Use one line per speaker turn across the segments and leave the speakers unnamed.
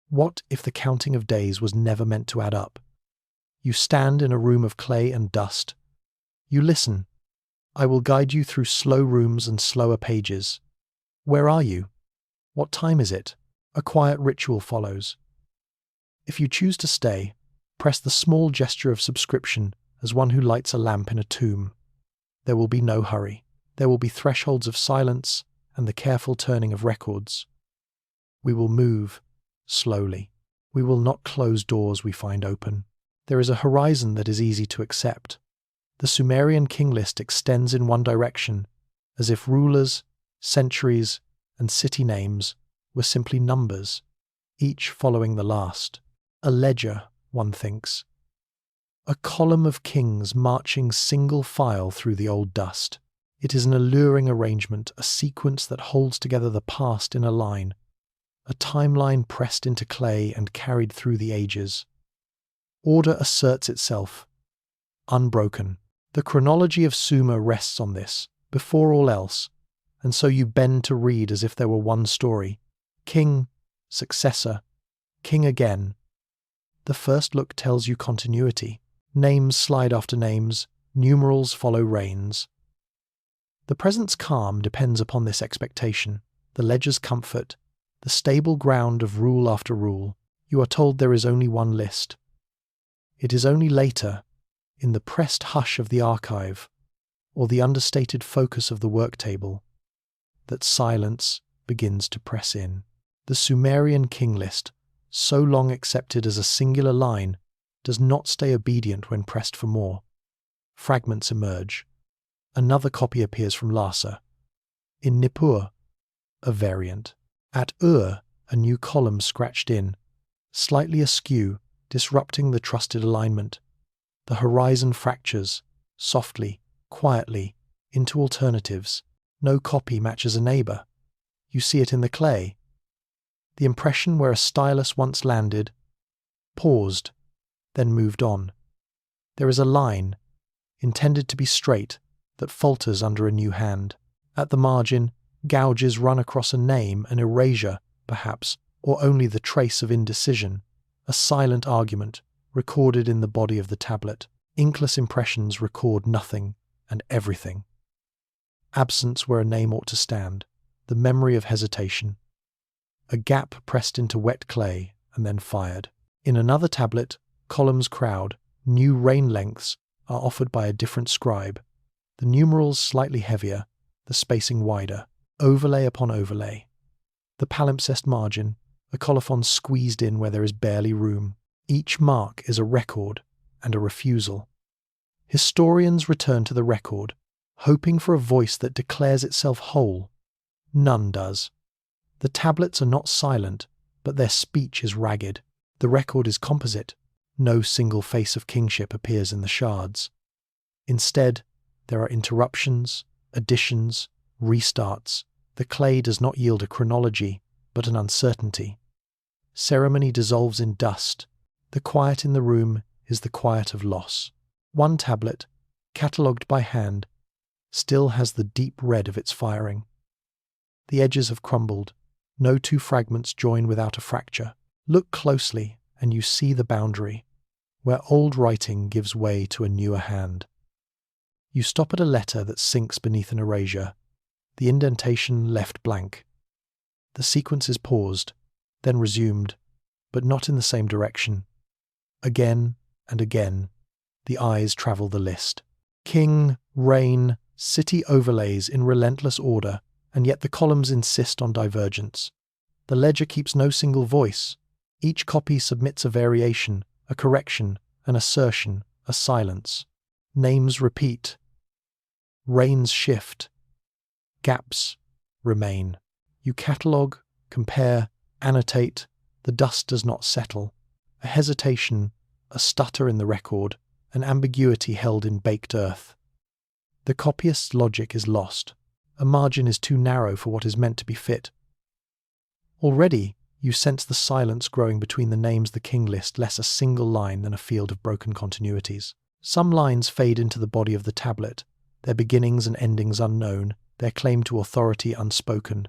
What if the counting of days was never meant to add up? You stand in a room of clay and dust. You listen. I will guide you through slow rooms and slower pages. Where are you? What time is it? A quiet ritual follows. If you choose to stay, press the small gesture of subscription as one who lights a lamp in a tomb. There will be no hurry. There will be thresholds of silence and the careful turning of records. We will move slowly. We will not close doors we find open. There is a horizon that is easy to accept. The Sumerian king list extends in one direction, as if rulers, centuries, and city names were simply numbers, each following the last. A ledger, one thinks. A column of kings marching single file through the old dust. It is an alluring arrangement, a sequence that holds together the past in a line, a timeline pressed into clay and carried through the ages. Order asserts itself, unbroken. The chronology of Sumer rests on this, before all else, and so you bend to read as if there were one story. King, successor, king again. The first look tells you continuity. Names slide after names, numerals follow reigns. The present's calm depends upon this expectation, the ledger's comfort, the stable ground of rule after rule. You are told there is only one list. It is only later, in the pressed hush of the archive, or the understated focus of the work table, that silence begins to press in. The Sumerian king list, so long accepted as a singular line, does not stay obedient when pressed for more. Fragments emerge. Another copy appears from Lhasa. In Nippur, a variant. At Ur, a new column scratched in, slightly askew, disrupting the trusted alignment. The horizon fractures, softly, quietly, into alternatives. No copy matches a neighbor. You see it in the clay. The impression where a stylus once landed, paused, then moved on. There is a line, intended to be straight, that falters under a new hand. At the margin, gouges run across a name, an erasure, perhaps, or only the trace of indecision, a silent argument, recorded in the body of the tablet. Inkless impressions record nothing and everything. Absence where a name ought to stand, the memory of hesitation. A gap pressed into wet clay and then fired. In another tablet, columns crowd, new reign lengths are offered by a different scribe. The numerals slightly heavier, the spacing wider, overlay upon overlay. The palimpsest margin, a colophon squeezed in where there is barely room. Each mark is a record and a refusal. Historians return to the record, hoping for a voice that declares itself whole. None does. The tablets are not silent, but their speech is ragged. The record is composite. No single face of kingship appears in the shards. Instead, there are interruptions, additions, restarts. The clay does not yield a chronology, but an uncertainty. Ceremony dissolves in dust. The quiet in the room is the quiet of loss. One tablet, catalogued by hand, still has the deep red of its firing. The edges have crumbled. No two fragments join without a fracture. Look closely, and you see the boundary, where old writing gives way to a newer hand. You stop at a letter that sinks beneath an erasure, the indentation left blank. The sequence is paused, then resumed, but not in the same direction. Again and again, the eyes travel the list. King, reign, city overlays in relentless order, and yet the columns insist on divergence. The ledger keeps no single voice. Each copy submits a variation, a correction, an assertion, a silence. Names repeat. Reigns shift. Gaps remain. You catalogue, compare, annotate. The dust does not settle. A hesitation, a stutter in the record, an ambiguity held in baked earth. The copyist's logic is lost. A margin is too narrow for what is meant to be fit. Already, you sense the silence growing between the names the king list, less a single line than a field of broken continuities. Some lines fade into the body of the tablet, their beginnings and endings unknown, their claim to authority unspoken.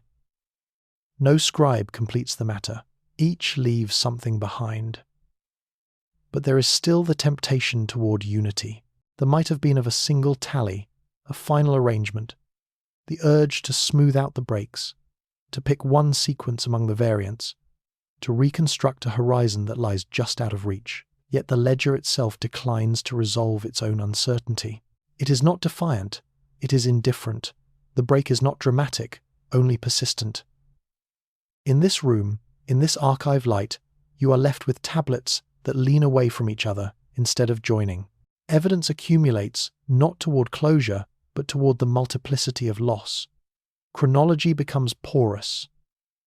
No scribe completes the matter. Each leaves something behind. But there is still the temptation toward unity. The might have been of a single tally, a final arrangement, the urge to smooth out the breaks, to pick one sequence among the variants, to reconstruct a horizon that lies just out of reach. Yet the ledger itself declines to resolve its own uncertainty. It is not defiant, it is indifferent. The break is not dramatic, only persistent. In this room, in this archive light, you are left with tablets that lean away from each other instead of joining. Evidence accumulates not toward closure, but toward the multiplicity of loss. Chronology becomes porous.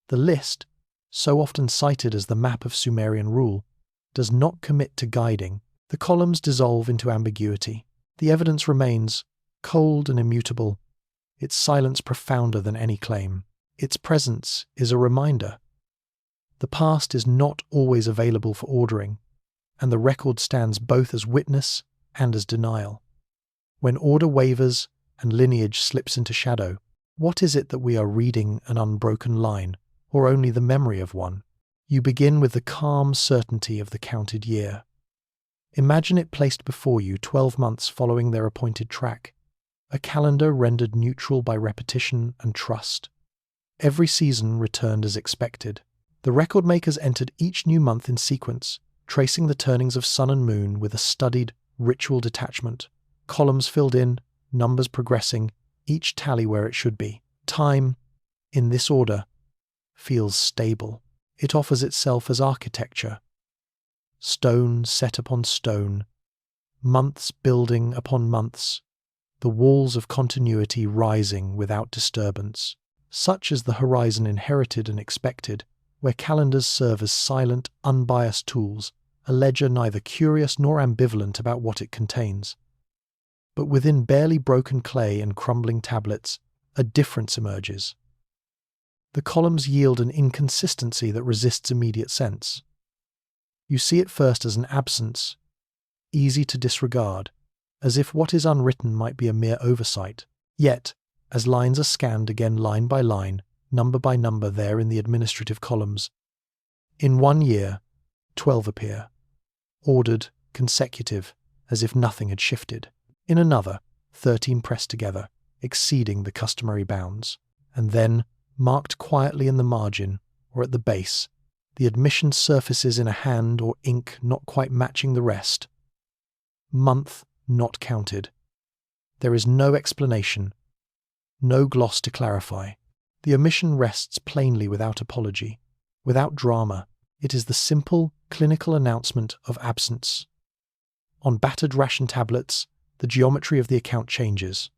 The list, so often cited as the map of Sumerian rule, does not commit to guiding. The columns dissolve into ambiguity. The evidence remains cold and immutable, its silence profounder than any claim. Its presence is a reminder. The past is not always available for ordering, and the record stands both as witness and as denial. When order wavers and lineage slips into shadow, what is it that we are reading, an unbroken line, or only the memory of one? You begin with the calm certainty of the counted year. Imagine it placed before you 12 months following their appointed track, a calendar rendered neutral by repetition and trust. Every season returned as expected. The record makers entered each new month in sequence, tracing the turnings of sun and moon with a studied, ritual detachment. Columns filled in, numbers progressing, each tally where it should be. Time, in this order, feels stable. It offers itself as architecture. Stone set upon stone, months building upon months, the walls of continuity rising without disturbance. Such is the horizon inherited and expected, where calendars serve as silent, unbiased tools, a ledger neither curious nor ambivalent about what it contains. But within barely broken clay and crumbling tablets, a difference emerges. The columns yield an inconsistency that resists immediate sense. You see it first as an absence, easy to disregard, as if what is unwritten might be a mere oversight. Yet, as lines are scanned again line by line, number by number there in the administrative columns, in one year, 12 appear, ordered, consecutive, as if nothing had shifted. In another, 13 pressed together, exceeding the customary bounds. And then, marked quietly in the margin, or at the base, the admission surfaces in a hand or ink not quite matching the rest. Month not counted. There is no explanation, no gloss to clarify. The omission rests plainly without apology, without drama. It is the simple, clinical announcement of absence. On battered ration tablets, the geometry of the account changes.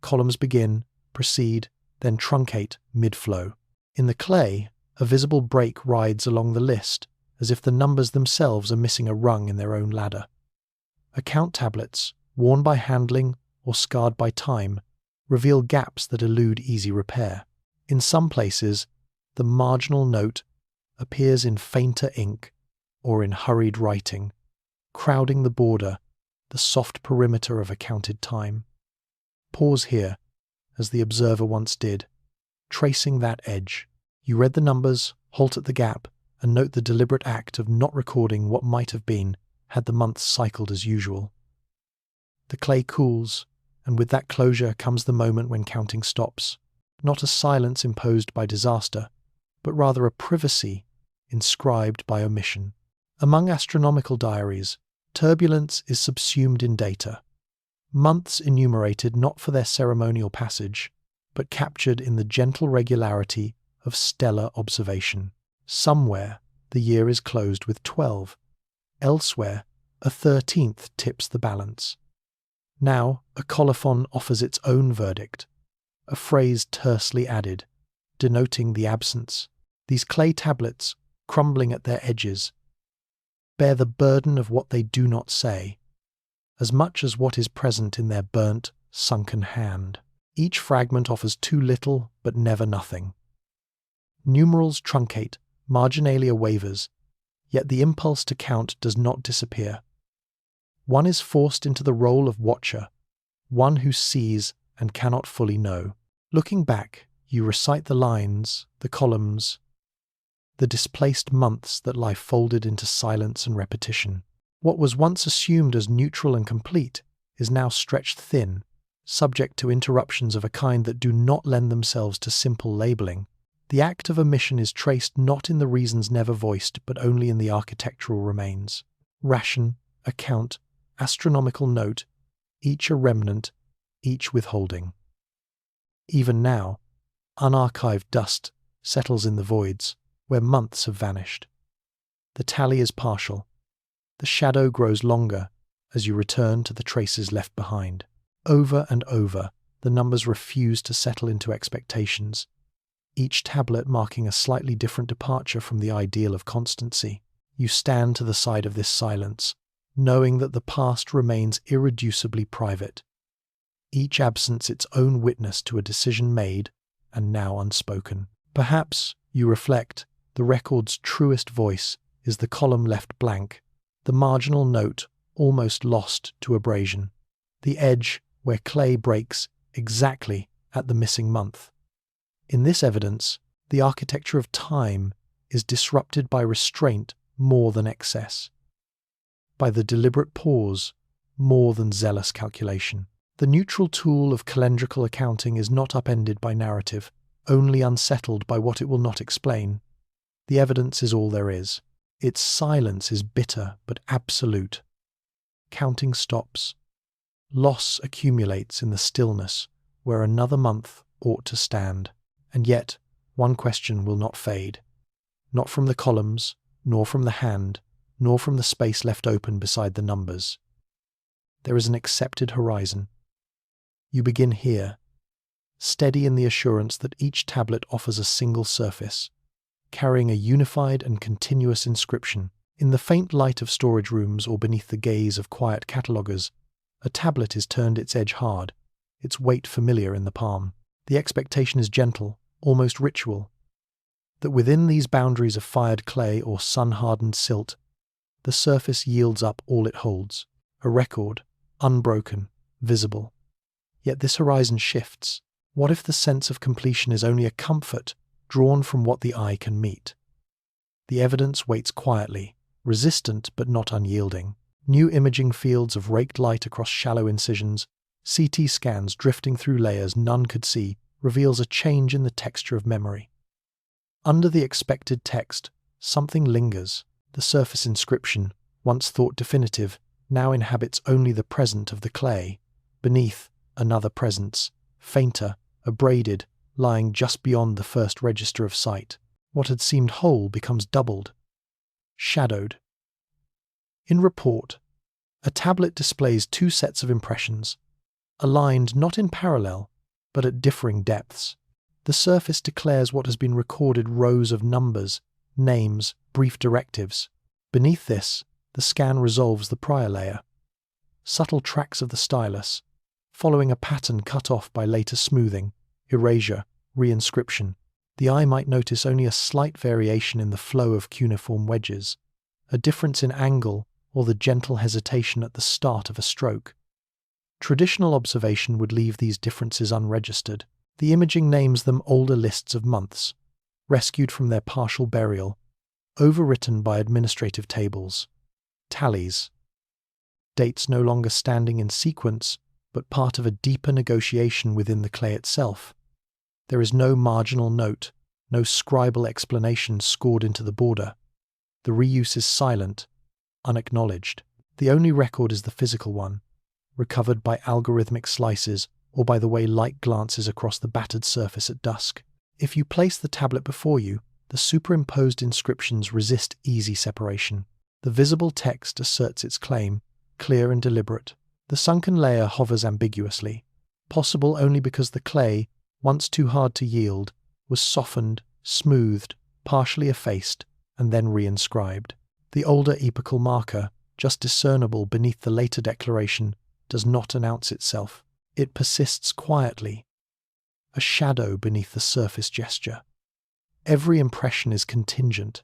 Columns begin, proceed, then truncate mid-flow. In the clay, a visible break rides along the list, as if the numbers themselves are missing a rung in their own ladder. Account tablets, worn by handling or scarred by time, reveal gaps that elude easy repair. In some places, the marginal note appears in fainter ink or in hurried writing, crowding the border, the soft perimeter of accounted time. Pause here, as the observer once did, tracing that edge. You read the numbers, halt at the gap, and note the deliberate act of not recording what might have been had the months cycled as usual. The clay cools, and with that closure comes the moment when counting stops. Not a silence imposed by disaster, but rather a privacy inscribed by omission. Among astronomical diaries, turbulence is subsumed in data. Months enumerated not for their ceremonial passage, but captured in the gentle regularity of stellar observation. Somewhere, the year is closed with 12. Elsewhere, a 13th tips the balance. Now, a colophon offers its own verdict, a phrase tersely added, denoting the absence. These clay tablets, crumbling at their edges, bear the burden of what they do not say, as much as what is present in their burnt, sunken hand. Each fragment offers too little, but never nothing. Numerals truncate, marginalia wavers, yet the impulse to count does not disappear. One is forced into the role of watcher, one who sees and cannot fully know. Looking back, you recite the lines, the columns, the displaced months that lie folded into silence and repetition. What was once assumed as neutral and complete is now stretched thin, subject to interruptions of a kind that do not lend themselves to simple labeling. The act of omission is traced not in the reasons never voiced, but only in the architectural remains. Ration, account, astronomical note, each a remnant, each withholding. Even now, unarchived dust settles in the voids, where months have vanished. The tally is partial. The shadow grows longer as you return to the traces left behind. Over and over, the numbers refuse to settle into expectations, each tablet marking a slightly different departure from the ideal of constancy. You stand to the side of this silence, knowing that the past remains irreducibly private, each absence its own witness to a decision made and now unspoken. Perhaps, you reflect, the record's truest voice is the column left blank, the marginal note almost lost to abrasion, the edge where clay breaks exactly at the missing month. In this evidence, the architecture of time is disrupted by restraint more than excess, by the deliberate pause more than zealous calculation. The neutral tool of calendrical accounting is not upended by narrative, only unsettled by what it will not explain. The evidence is all there is. Its silence is bitter but absolute. Counting stops. Loss accumulates in the stillness where another month ought to stand. And yet, one question will not fade. Not from the columns, nor from the hand, nor from the space left open beside the numbers. There is an accepted horizon. You begin here, steady in the assurance that each tablet offers a single surface, carrying a unified and continuous inscription. In the faint light of storage rooms or beneath the gaze of quiet cataloguers, a tablet is turned its edge hard, its weight familiar in the palm. The expectation is gentle, almost ritual, that within these boundaries of fired clay or sun-hardened silt, the surface yields up all it holds, a record, unbroken, visible. Yet this horizon shifts. What if the sense of completion is only a comfort drawn from what the eye can meet? The evidence waits quietly, resistant but not unyielding. New imaging fields of raked light across shallow incisions, CT scans drifting through layers none could see, reveals a change in the texture of memory. Under the expected text, something lingers. The surface inscription, once thought definitive, now inhabits only the present of the clay. Beneath, another presence, fainter, abraded, lying just beyond the first register of sight. What had seemed whole becomes doubled, shadowed. In report, a tablet displays two sets of impressions, aligned not in parallel, but at differing depths. The surface declares what has been recorded: rows of numbers, names, brief directives. Beneath this, the scan resolves the prior layer. Subtle tracks of the stylus, following a pattern cut off by later smoothing, erasure, reinscription. The eye might notice only a slight variation in the flow of cuneiform wedges, a difference in angle, or the gentle hesitation at the start of a stroke. Traditional observation would leave these differences unregistered. The imaging names them older lists of months, rescued from their partial burial, overwritten by administrative tables. Tallies. Dates no longer standing in sequence, but part of a deeper negotiation within the clay itself. There is no marginal note, no scribal explanation scored into the border. The reuse is silent, unacknowledged. The only record is the physical one, recovered by algorithmic slices or by the way light glances across the battered surface at dusk. If you place the tablet before you, the superimposed inscriptions resist easy separation. The visible text asserts its claim, clear and deliberate. The sunken layer hovers ambiguously, possible only because the clay, once too hard to yield, was softened, smoothed, partially effaced, and then reinscribed. The older epochal marker, just discernible beneath the later declaration, does not announce itself. It persists quietly, a shadow beneath the surface gesture. Every impression is contingent.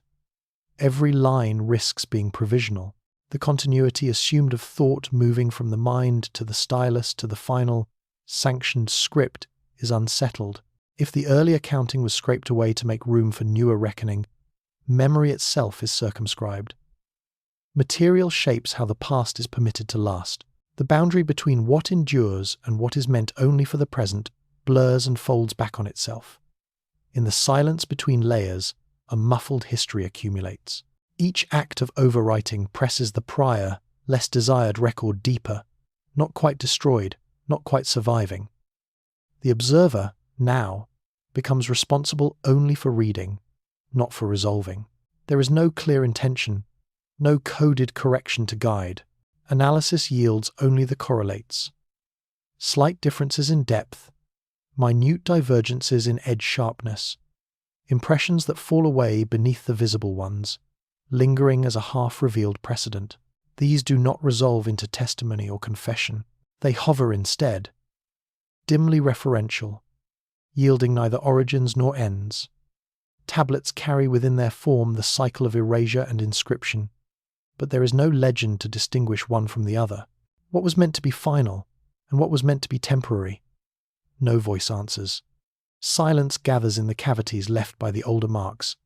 Every line risks being provisional. The continuity assumed of thought moving from the mind to the stylus to the final, sanctioned script is unsettled. If the earlier counting was scraped away to make room for newer reckoning, Memory itself is circumscribed. Material shapes how the past is permitted to last. The boundary between what endures and what is meant only for the present blurs and folds back on itself. In the silence between layers, a muffled history accumulates. Each act of overwriting presses the prior, less desired record deeper, not quite destroyed, not quite surviving. The observer, now, becomes responsible only for reading, not for resolving. There is no clear intention, no coded correction to guide. Analysis yields only the correlates. Slight differences in depth, minute divergences in edge sharpness, impressions that fall away beneath the visible ones, lingering as a half-revealed precedent. These do not resolve into testimony or confession. They hover instead, dimly referential, yielding neither origins nor ends. Tablets carry within their form the cycle of erasure and inscription, but there is no legend to distinguish one from the other. What was meant to be final, and what was meant to be temporary? No voice answers. Silence gathers in the cavities left by the older marks,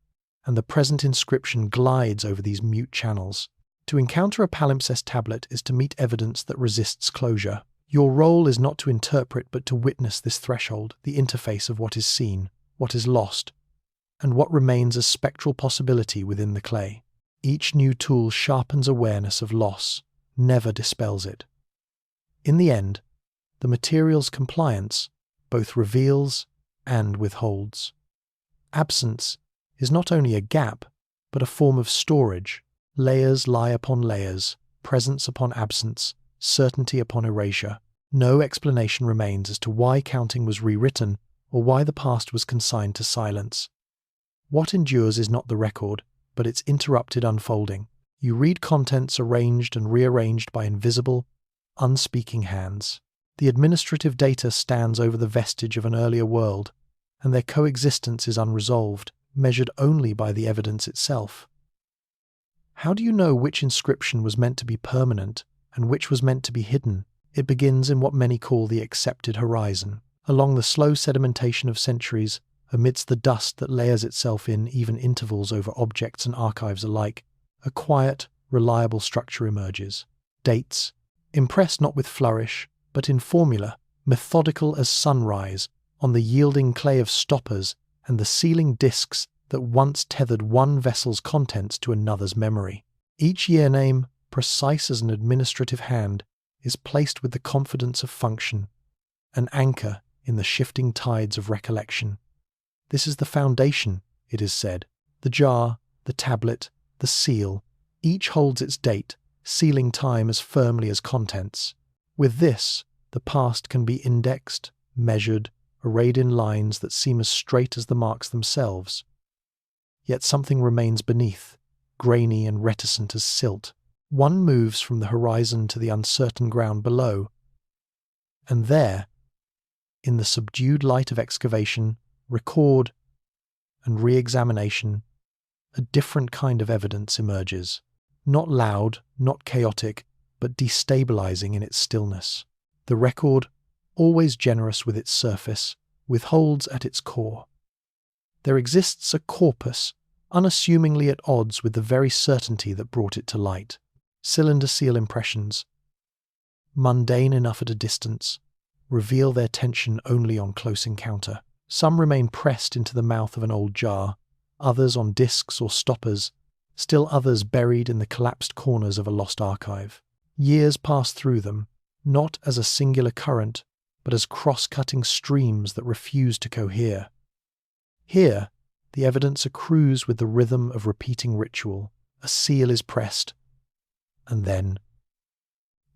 and the present inscription glides over these mute channels. To encounter a palimpsest tablet is to meet evidence that resists closure. Your role is not to interpret but to witness this threshold, the interface of what is seen, what is lost, and what remains as spectral possibility within the clay. Each new tool sharpens awareness of loss, never dispels it. In the end, the material's compliance both reveals and withholds. Absence is not only a gap, but a form of storage. Layers lie upon layers, presence upon absence, certainty upon erasure. No explanation remains as to why counting was rewritten or why the past was consigned to silence. What endures is not the record, but its interrupted unfolding. You read contents arranged and rearranged by invisible, unspeaking hands. The administrative data stands over the vestige of an earlier world, and their coexistence is unresolved, measured only by the evidence itself. How do you know which inscription was meant to be permanent and which was meant to be hidden? It begins in what many call the accepted horizon. Along the slow sedimentation of centuries, amidst the dust that layers itself in even intervals over objects and archives alike, a quiet, reliable structure emerges. Dates, impressed not with flourish, but in formula, methodical as sunrise, on the yielding clay of stoppers and the sealing discs that once tethered one vessel's contents to another's memory. Each year name, precise as an administrative hand, is placed with the confidence of function, an anchor in the shifting tides of recollection. This is the foundation, it is said. The jar, the tablet, the seal, each holds its date, sealing time as firmly as contents. With this, the past can be indexed, measured, arrayed in lines that seem as straight as the marks themselves. Yet something remains beneath, grainy and reticent as silt. One moves from the horizon to the uncertain ground below, and there, in the subdued light of excavation, record, and re-examination, a different kind of evidence emerges. Not loud, not chaotic, but destabilizing in its stillness. The record, always generous with its surface, withholds at its core. There exists a corpus, unassumingly at odds with the very certainty that brought it to light. Cylinder seal impressions, mundane enough at a distance, reveal their tension only on close encounter. Some remain pressed into the mouth of an old jar, others on discs or stoppers, still others buried in the collapsed corners of a lost archive. Years pass through them, not as a singular current, but as cross-cutting streams that refuse to cohere. Here, the evidence accrues with the rhythm of repeating ritual. A seal is pressed, and then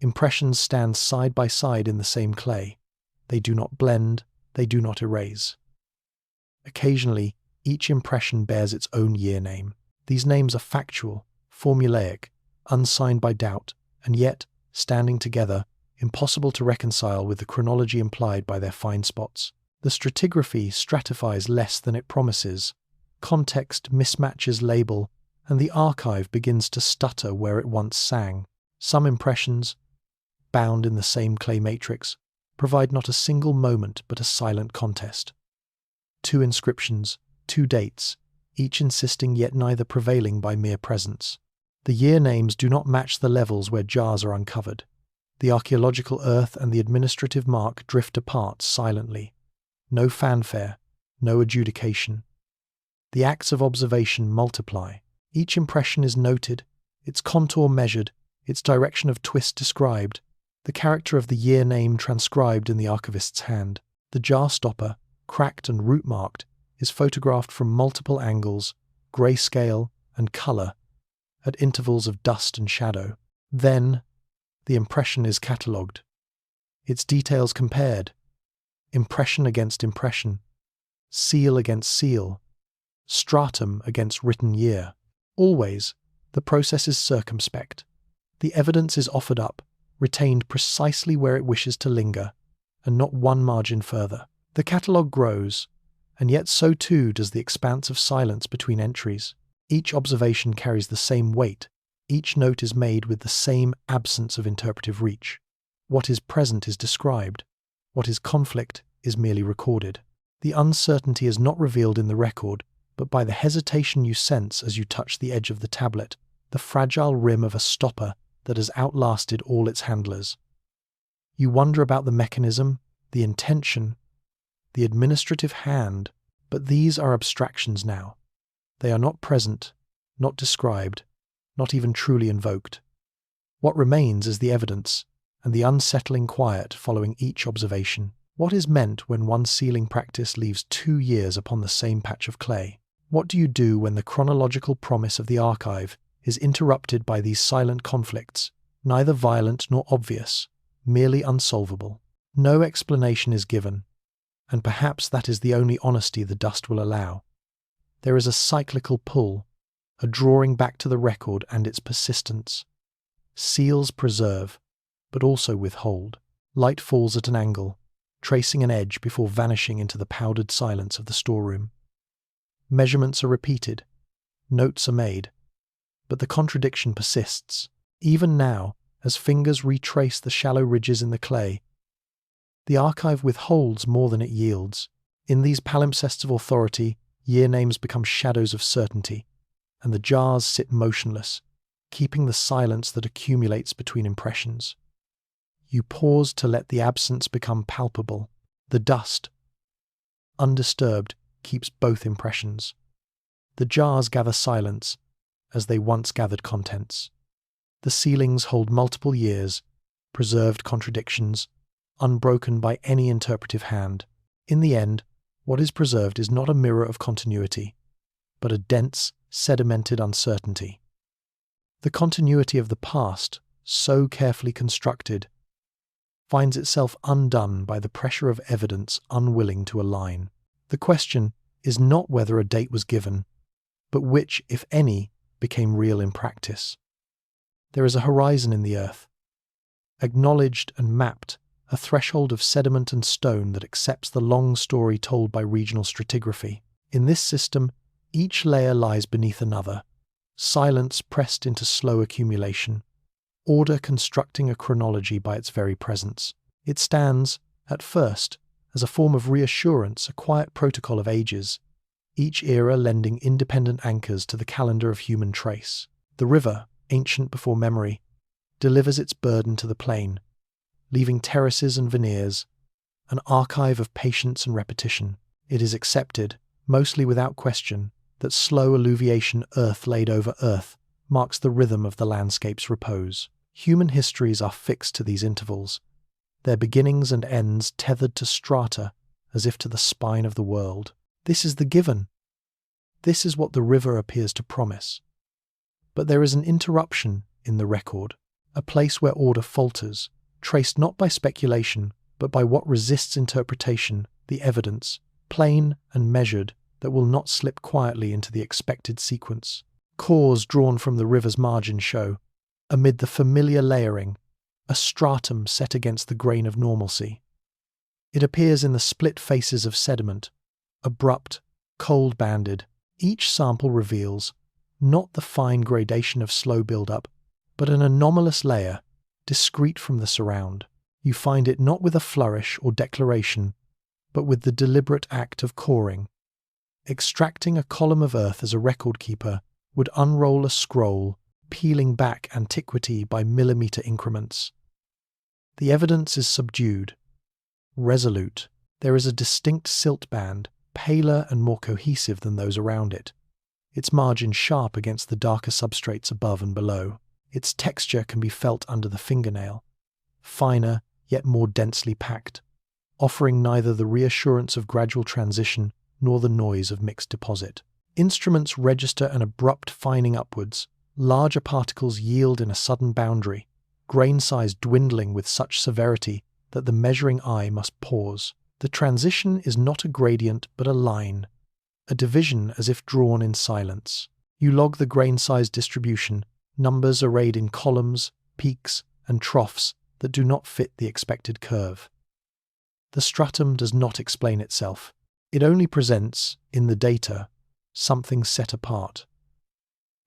impressions stand side by side in the same clay. They do not blend, they do not erase. Occasionally, each impression bears its own year name. These names are factual, formulaic, unsigned by doubt, and yet, standing together, impossible to reconcile with the chronology implied by their fine spots. The stratigraphy stratifies less than it promises. Context mismatches label, and the archive begins to stutter where it once sang. Some impressions, bound in the same clay matrix, provide not a single moment but a silent contest. Two inscriptions, two dates, each insisting yet neither prevailing by mere presence. The year names do not match the levels where jars are uncovered. The archaeological earth and the administrative mark drift apart silently. No fanfare, no adjudication. The acts of observation multiply. Each impression is noted, its contour measured, its direction of twist described, the character of the year name transcribed in the archivist's hand. The jar stopper, cracked and root-marked, is photographed from multiple angles, grayscale and colour, at intervals of dust and shadow. Then, the impression is catalogued. Its details compared. Impression against impression. Seal against seal. Stratum against written year. Always, the process is circumspect. The evidence is offered up, retained precisely where it wishes to linger, and not one margin further. The catalogue grows, and yet so too does the expanse of silence between entries. Each observation carries the same weight. Each note is made with the same absence of interpretive reach. What is present is described. What is conflict is merely recorded. The uncertainty is not revealed in the record, but by the hesitation you sense as you touch the edge of the tablet, the fragile rim of a stopper that has outlasted all its handlers. You wonder about the mechanism, the intention, the administrative hand, but these are abstractions now. They are not present, not described, not even truly invoked. What remains is the evidence, and the unsettling quiet following each observation. What is meant when one sealing practice leaves 2 years upon the same patch of clay? What do you do when the chronological promise of the archive is interrupted by these silent conflicts, neither violent nor obvious, merely unsolvable? No explanation is given, and perhaps that is the only honesty the dust will allow. There is a cyclical pull, a drawing back to the record and its persistence. Seals preserve, but also withhold. Light falls at an angle, tracing an edge before vanishing into the powdered silence of the storeroom. Measurements are repeated, notes are made, but the contradiction persists. Even now, as fingers retrace the shallow ridges in the clay, the archive withholds more than it yields. In these palimpsests of authority, year names become shadows of certainty, and the jars sit motionless, keeping the silence that accumulates between impressions. You pause to let the absence become palpable. The dust, undisturbed, keeps both impressions. The jars gather silence, as they once gathered contents. The ceilings hold multiple years, preserved contradictions, unbroken by any interpretive hand. In the end, what is preserved is not a mirror of continuity, but a dense, sedimented uncertainty. The continuity of the past, so carefully constructed, finds itself undone by the pressure of evidence unwilling to align. The question is not whether a date was given, but which, if any, became real in practice. There is a horizon in the earth, acknowledged and mapped, a threshold of sediment and stone that accepts the long story told by regional stratigraphy. In this system, each layer lies beneath another, silence pressed into slow accumulation, order constructing a chronology by its very presence. It stands, at first, as a form of reassurance, a quiet protocol of ages, each era lending independent anchors to the calendar of human trace. The river, ancient before memory, delivers its burden to the plain, leaving terraces and veneers, an archive of patience and repetition. It is accepted, mostly without question, that slow alluviation, earth laid over earth, marks the rhythm of the landscape's repose. Human histories are fixed to these intervals, their beginnings and ends tethered to strata as if to the spine of the world. This is the given. This is what the river appears to promise. But there is an interruption in the record, a place where order falters, traced not by speculation, but by what resists interpretation, the evidence, plain and measured, that will not slip quietly into the expected sequence. Cores drawn from the river's margin show, amid the familiar layering, a stratum set against the grain of normalcy. It appears in the split faces of sediment, abrupt, cold-banded. Each sample reveals not the fine gradation of slow build-up, but an anomalous layer, discrete from the surround. You find it not with a flourish or declaration, but with the deliberate act of coring. Extracting a column of earth as a record keeper would unroll a scroll, peeling back antiquity by millimeter increments. The evidence is subdued, resolute. There is a distinct silt band, paler and more cohesive than those around it, its margin sharp against the darker substrates above and below. Its texture can be felt under the fingernail, finer yet more densely packed, offering neither the reassurance of gradual transition nor the noise of mixed deposit. Instruments register an abrupt fining upwards. Larger particles yield in a sudden boundary, grain size dwindling with such severity that the measuring eye must pause. The transition is not a gradient but a line, a division as if drawn in silence. You log the grain size distribution, numbers arrayed in columns, peaks, and troughs that do not fit the expected curve. The stratum does not explain itself. It only presents, in the data, something set apart.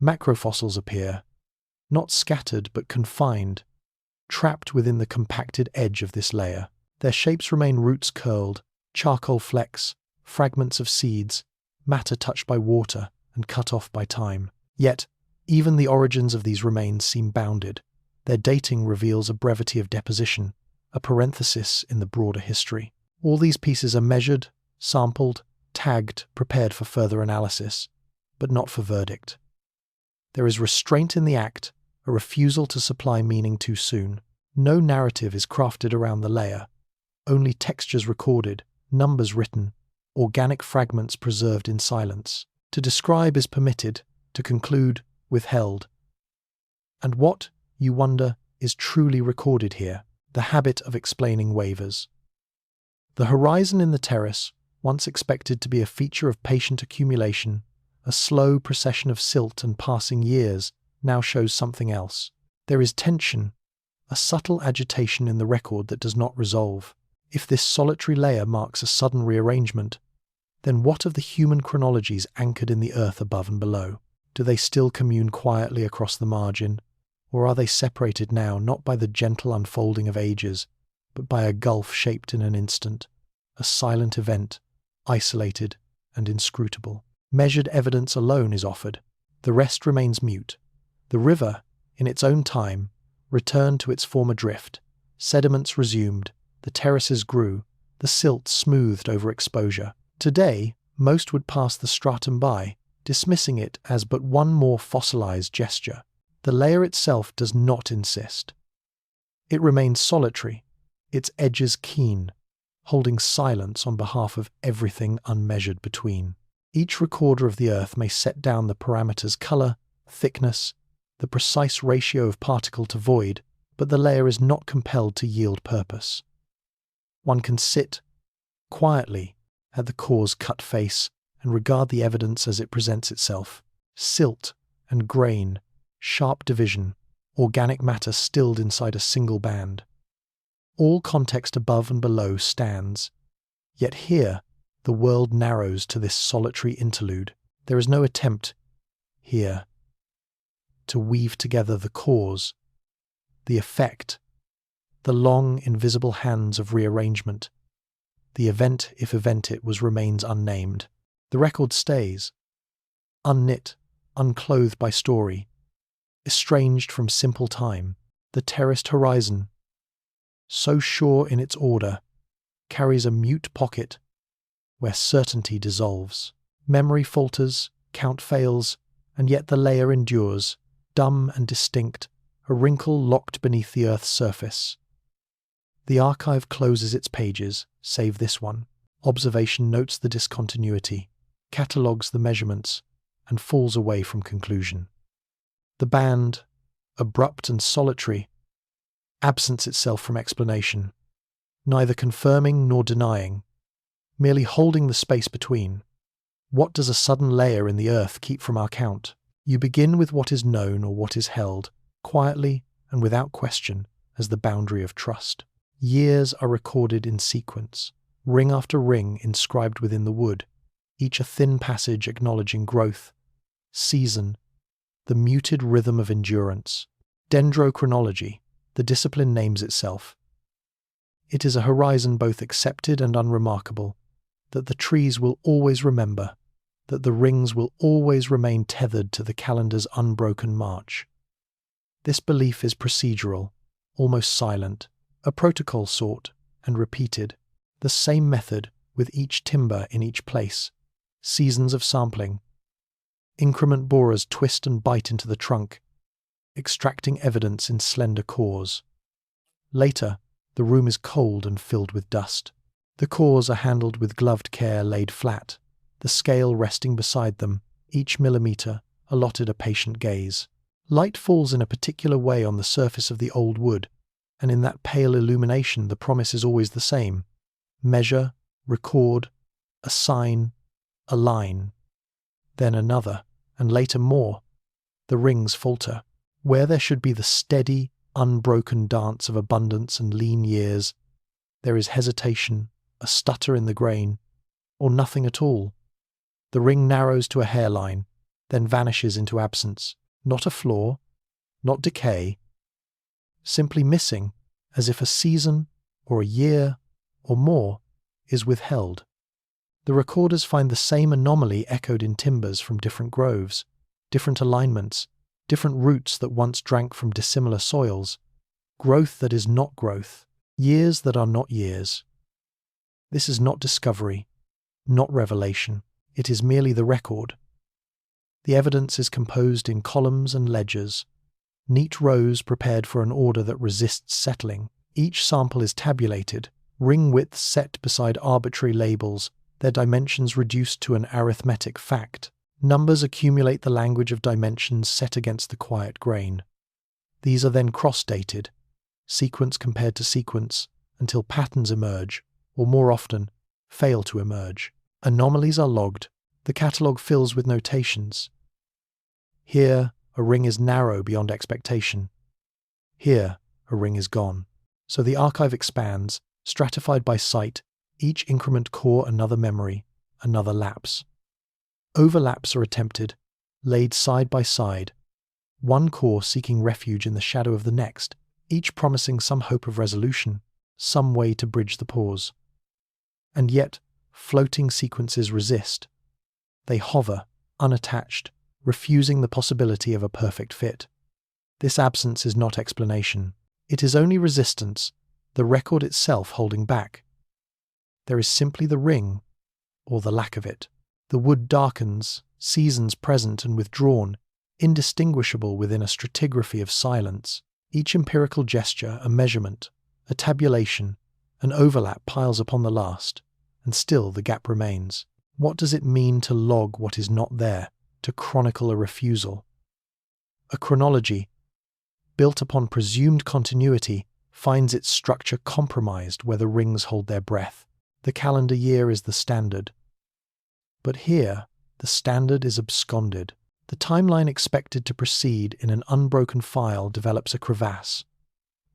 Macrofossils appear, not scattered but confined, trapped within the compacted edge of this layer. Their shapes remain roots curled, charcoal flecks, fragments of seeds, matter touched by water and cut off by time. Yet, even the origins of these remains seem bounded. Their dating reveals a brevity of deposition, a parenthesis in the broader history. All these pieces are measured, sampled, tagged, prepared for further analysis, but not for verdict. There is restraint in the act, a refusal to supply meaning too soon. No narrative is crafted around the layer, only textures recorded, numbers written, organic fragments preserved in silence. To describe is permitted, to conclude, withheld. And what, you wonder, is truly recorded here? The habit of explaining wavers. The horizon in the terrace, once expected to be a feature of patient accumulation, a slow procession of silt and passing years, now shows something else. There is tension, a subtle agitation in the record that does not resolve. If this solitary layer marks a sudden rearrangement, then what of the human chronologies anchored in the earth above and below? Do they still commune quietly across the margin, or are they separated now not by the gentle unfolding of ages, but by a gulf shaped in an instant, a silent event, isolated and inscrutable? Measured evidence alone is offered. The rest remains mute. The river, in its own time, returned to its former drift. Sediments resumed, the terraces grew, the silt smoothed over exposure. Today, most would pass the stratum by, dismissing it as but one more fossilized gesture. The layer itself does not insist. It remains solitary, its edges keen, holding silence on behalf of everything unmeasured between. Each recorder of the earth may set down the parameters color, thickness, the precise ratio of particle to void, but the layer is not compelled to yield purpose. One can sit, quietly, at the core's cut face and regard the evidence as it presents itself. Silt and grain, sharp division, organic matter stilled inside a single band. All context above and below stands, yet here the world narrows to this solitary interlude. There is no attempt, here, to weave together the cause, the effect, the long, invisible hands of rearrangement. The event, if event it was, remains unnamed. The record stays, unknit, unclothed by story, estranged from simple time. The terraced horizon, so sure in its order, carries a mute pocket where certainty dissolves. Memory falters, count fails, and yet the layer endures, dumb and distinct, a wrinkle locked beneath the earth's surface. The archive closes its pages, save this one. Observation notes the discontinuity, catalogues the measurements, and falls away from conclusion. The band, abrupt and solitary, absents itself from explanation, neither confirming nor denying, merely holding the space between. What does a sudden layer in the earth keep from our count? You begin with what is known or what is held, quietly and without question, as the boundary of trust. Years are recorded in sequence, ring after ring inscribed within the wood, each a thin passage acknowledging growth, season, the muted rhythm of endurance. Dendrochronology, the discipline names itself. It is a horizon both accepted and unremarkable, that the trees will always remember, that the rings will always remain tethered to the calendar's unbroken march. This belief is procedural, almost silent, a protocol sought and repeated, the same method with each timber in each place, seasons of sampling. Increment borers twist and bite into the trunk, extracting evidence in slender cores. Later, the room is cold and filled with dust. The cores are handled with gloved care, laid flat, the scale resting beside them, each millimetre allotted a patient gaze. Light falls in a particular way on the surface of the old wood, and in that pale illumination the promise is always the same. Measure, record, assign, align. Then another, and later more. The rings falter. Where there should be the steady, unbroken dance of abundance and lean years, there is hesitation, a stutter in the grain, or nothing at all. The ring narrows to a hairline, then vanishes into absence. Not a flaw, not decay, simply missing, as if a season, or a year, or more, is withheld. The recorders find the same anomaly echoed in timbers from different groves, different alignments, different roots that once drank from dissimilar soils, growth that is not growth, years that are not years. This is not discovery, not revelation. It is merely the record. The evidence is composed in columns and ledgers, neat rows prepared for an order that resists settling. Each sample is tabulated, ring widths set beside arbitrary labels, their dimensions reduced to an arithmetic fact. Numbers accumulate the language of dimensions set against the quiet grain. These are then cross-dated, sequence compared to sequence, until patterns emerge, or more often, fail to emerge. Anomalies are logged. The catalogue fills with notations. Here, a ring is narrow beyond expectation. Here, a ring is gone. So the archive expands, stratified by site, each increment core another memory, another lapse. Overlaps are attempted, laid side by side, one core seeking refuge in the shadow of the next, each promising some hope of resolution, some way to bridge the pause. And yet, floating sequences resist. They hover, unattached, refusing the possibility of a perfect fit. This absence is not explanation. It is only resistance, the record itself holding back. There is simply the ring, or the lack of it. The wood darkens, seasons present and withdrawn, indistinguishable within a stratigraphy of silence. Each empirical gesture, a measurement, a tabulation, an overlap piles upon the last, and still the gap remains. What does it mean to log what is not there, to chronicle a refusal? A chronology, built upon presumed continuity, finds its structure compromised where the rings hold their breath. The calendar year is the standard. But here, the standard is absconded. The timeline expected to proceed in an unbroken file develops a crevasse.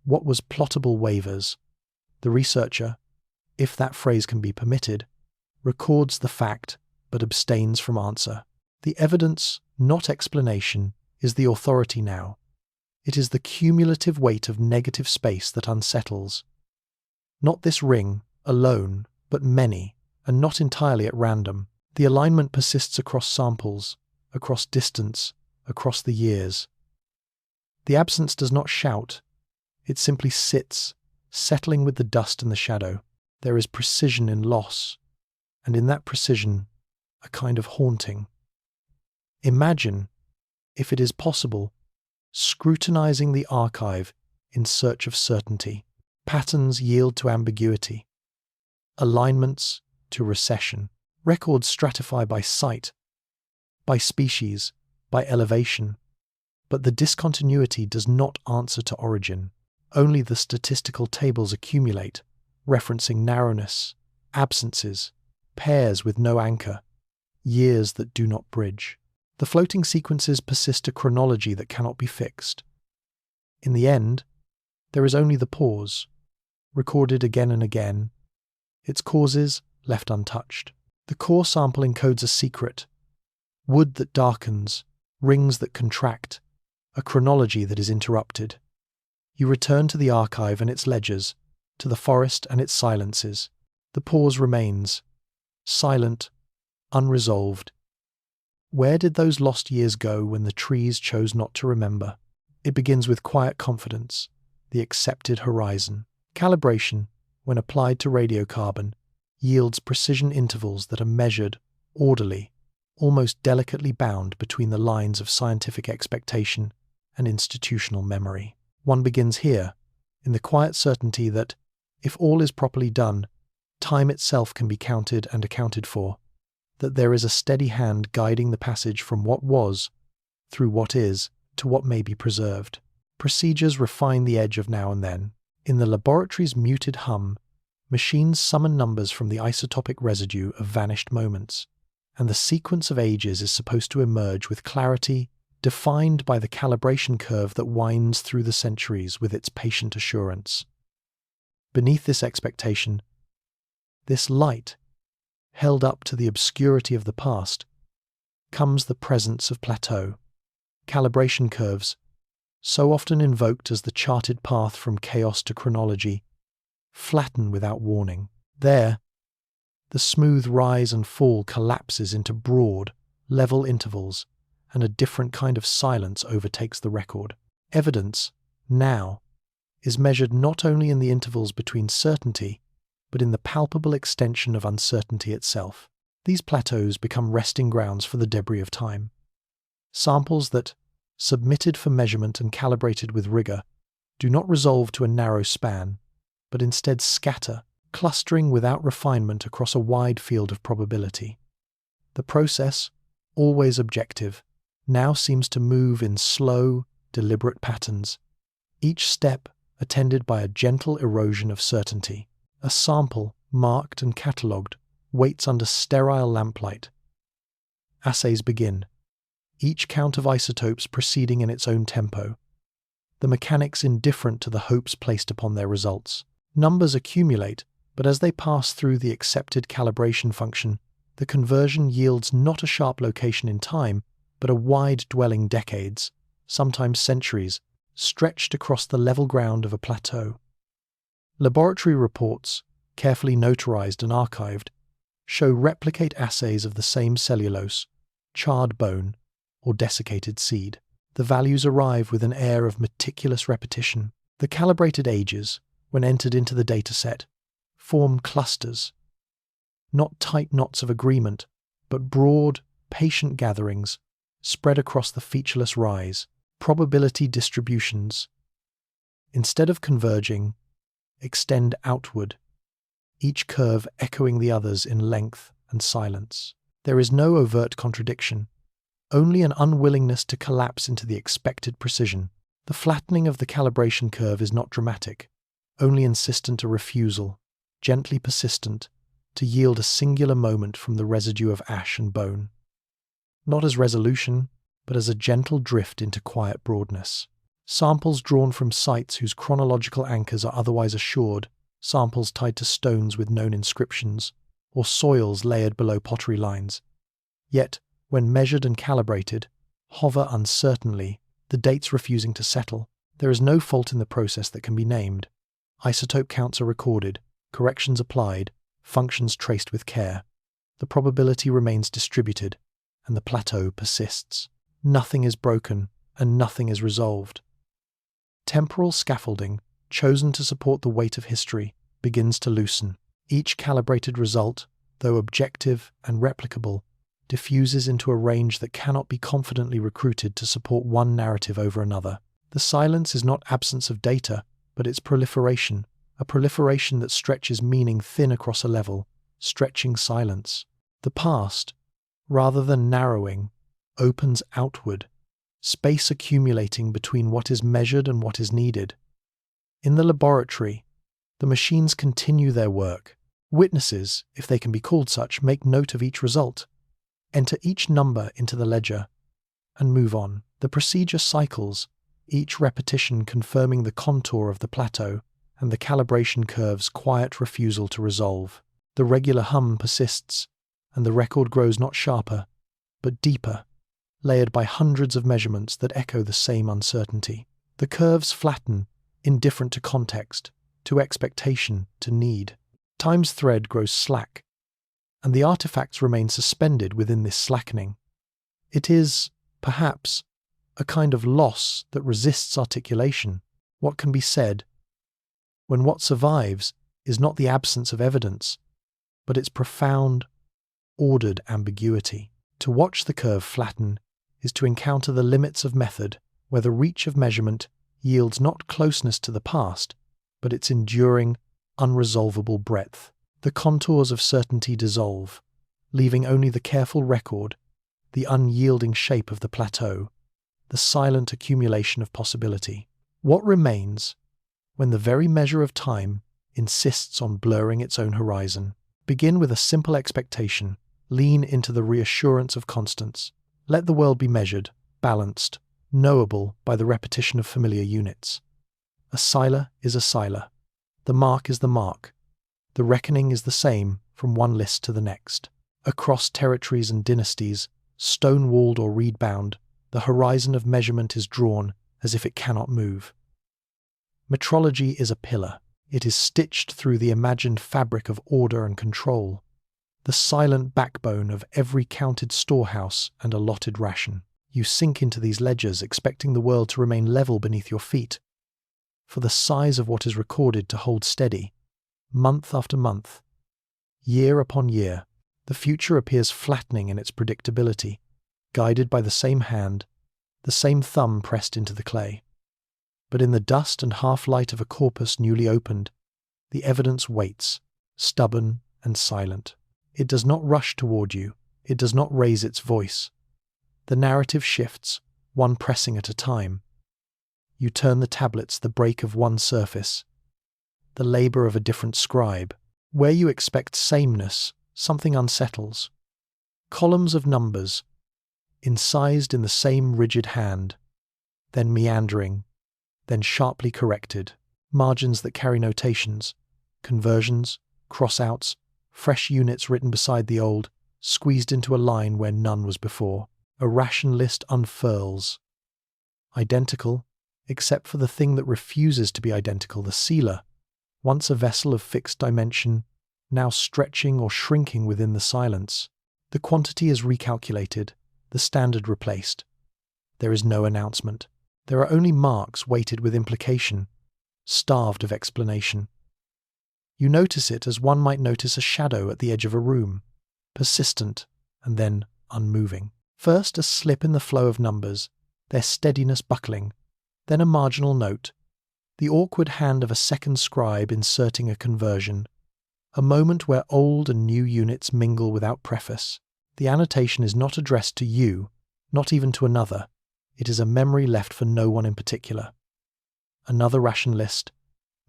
What was plottable wavers? The researcher, if that phrase can be permitted, records the fact but abstains from answer. The evidence, not explanation, is the authority now. It is the cumulative weight of negative space that unsettles. Not this ring, alone, but many, and not entirely at random. The alignment persists across samples, across distance, across the years. The absence does not shout. It simply sits, settling with the dust and the shadow. There is precision in loss, and in that precision, a kind of haunting. Imagine, if it is possible, scrutinizing the archive in search of certainty. Patterns yield to ambiguity. Alignments to recession. Records stratify by site, by species, by elevation. But the discontinuity does not answer to origin. Only the statistical tables accumulate, referencing narrowness, absences, pairs with no anchor, years that do not bridge. The floating sequences persist a chronology that cannot be fixed. In the end, there is only the pause, recorded again and again, its causes left untouched. The core sample encodes a secret, wood that darkens, rings that contract, a chronology that is interrupted. You return to the archive and its ledgers, to the forest and its silences. The pause remains, silent, unresolved, Where did those lost years go when the trees chose not to remember? It begins with quiet confidence, the accepted horizon. Calibration, when applied to radiocarbon, yields precision intervals that are measured, orderly, almost delicately bound between the lines of scientific expectation and institutional memory. One begins here, in the quiet certainty that, if all is properly done, time itself can be counted and accounted for, that there is a steady hand guiding the passage from what was, through what is, to what may be preserved. Procedures refine the edge of now and then. In the laboratory's muted hum, machines summon numbers from the isotopic residue of vanished moments, and the sequence of ages is supposed to emerge with clarity, defined by the calibration curve that winds through the centuries with its patient assurance. Beneath this expectation, this light, held up to the obscurity of the past, comes the presence of plateau, calibration curves, so often invoked as the charted path from chaos to chronology, flatten without warning. There, the smooth rise and fall collapses into broad, level intervals, and a different kind of silence overtakes the record. Evidence, now, is measured not only in the intervals between certainty, but in the palpable extension of uncertainty itself. These plateaus become resting grounds for the debris of time. Samples that, submitted for measurement and calibrated with rigor, do not resolve to a narrow span, but instead scatter, clustering without refinement across a wide field of probability. The process, always objective, now seems to move in slow, deliberate patterns, each step attended by a gentle erosion of certainty. A sample, marked and catalogued, waits under sterile lamplight. Assays begin, each count of isotopes proceeding in its own tempo, the mechanics indifferent to the hopes placed upon their results. Numbers accumulate, but as they pass through the accepted calibration function, the conversion yields not a sharp location in time, but a wide dwelling decades, sometimes centuries, stretched across the level ground of a plateau. Laboratory reports, carefully notarized and archived, show replicate assays of the same cellulose, charred bone, or desiccated seed. The values arrive with an air of meticulous repetition. The calibrated ages, when entered into the dataset, form clusters, not tight knots of agreement, but broad, patient gatherings spread across the featureless rise, probability distributions. Instead of converging, extend outward, each curve echoing the others in length and silence. There is no overt contradiction, only an unwillingness to collapse into the expected precision. The flattening of the calibration curve is not dramatic, only insistent a refusal, gently persistent, to yield a singular moment from the residue of ash and bone. Not as resolution, but as a gentle drift into quiet broadness. Samples drawn from sites whose chronological anchors are otherwise assured, samples tied to stones with known inscriptions, or soils layered below pottery lines. Yet, when measured and calibrated, hover uncertainly, the dates refusing to settle. There is no fault in the process that can be named. Isotope counts are recorded, corrections applied, functions traced with care. The probability remains distributed, and the plateau persists. Nothing is broken, and nothing is resolved. Temporal scaffolding, chosen to support the weight of history, begins to loosen. Each calibrated result, though objective and replicable, diffuses into a range that cannot be confidently recruited to support one narrative over another. The silence is not absence of data, but its proliferation, a proliferation that stretches meaning thin across a level, stretching silence. The past, rather than narrowing, opens outward, space accumulating between what is measured and what is needed. In the laboratory, the machines continue their work. Witnesses, if they can be called such, make note of each result, enter each number into the ledger, and move on. The procedure cycles, each repetition confirming the contour of the plateau and the calibration curve's quiet refusal to resolve. The regular hum persists, and the record grows not sharper, but deeper, layered by hundreds of measurements that echo the same uncertainty. The curves flatten, indifferent to context, to expectation, to need. Time's thread grows slack, and the artifacts remain suspended within this slackening. It is, perhaps, a kind of loss that resists articulation. What can be said when what survives is not the absence of evidence, but its profound, ordered ambiguity? To watch the curve flatten is to encounter the limits of method, where the reach of measurement yields not closeness to the past, but its enduring, unresolvable breadth. The contours of certainty dissolve, leaving only the careful record, the unyielding shape of the plateau, the silent accumulation of possibility. What remains when the very measure of time insists on blurring its own horizon? Begin with a simple expectation. Lean into the reassurance of constants. Let the world be measured, balanced, knowable by the repetition of familiar units. A scylla is a scylla. The mark is the mark. The reckoning is the same from one list to the next. Across territories and dynasties, stone-walled or reed-bound, the horizon of measurement is drawn as if it cannot move. Metrology is a pillar. It is stitched through the imagined fabric of order and control, the silent backbone of every counted storehouse and allotted ration. You sink into these ledgers expecting the world to remain level beneath your feet, for the size of what is recorded to hold steady, month after month, year upon year. The future appears flattening in its predictability, guided by the same hand, the same thumb pressed into the clay. But in the dust and half-light of a corpus newly opened, the evidence waits, stubborn and silent. It does not rush toward you. It does not raise its voice. The narrative shifts, one pressing at a time. You turn the tablets, the break of one surface, the labor of a different scribe. Where you expect sameness, something unsettles. Columns of numbers, incised in the same rigid hand, then meandering, then sharply corrected. Margins that carry notations, conversions, cross-outs, fresh units written beside the old, squeezed into a line where none was before. A ration list unfurls. Identical, except for the thing that refuses to be identical, the sealer, once a vessel of fixed dimension, now stretching or shrinking within the silence. The quantity is recalculated, the standard replaced. There is no announcement. There are only marks weighted with implication, starved of explanation. You notice it as one might notice a shadow at the edge of a room, persistent and then unmoving. First a slip in the flow of numbers, their steadiness buckling, then a marginal note, the awkward hand of a second scribe inserting a conversion, a moment where old and new units mingle without preface. The annotation is not addressed to you, not even to another. It is a memory left for no one in particular. Another ration list.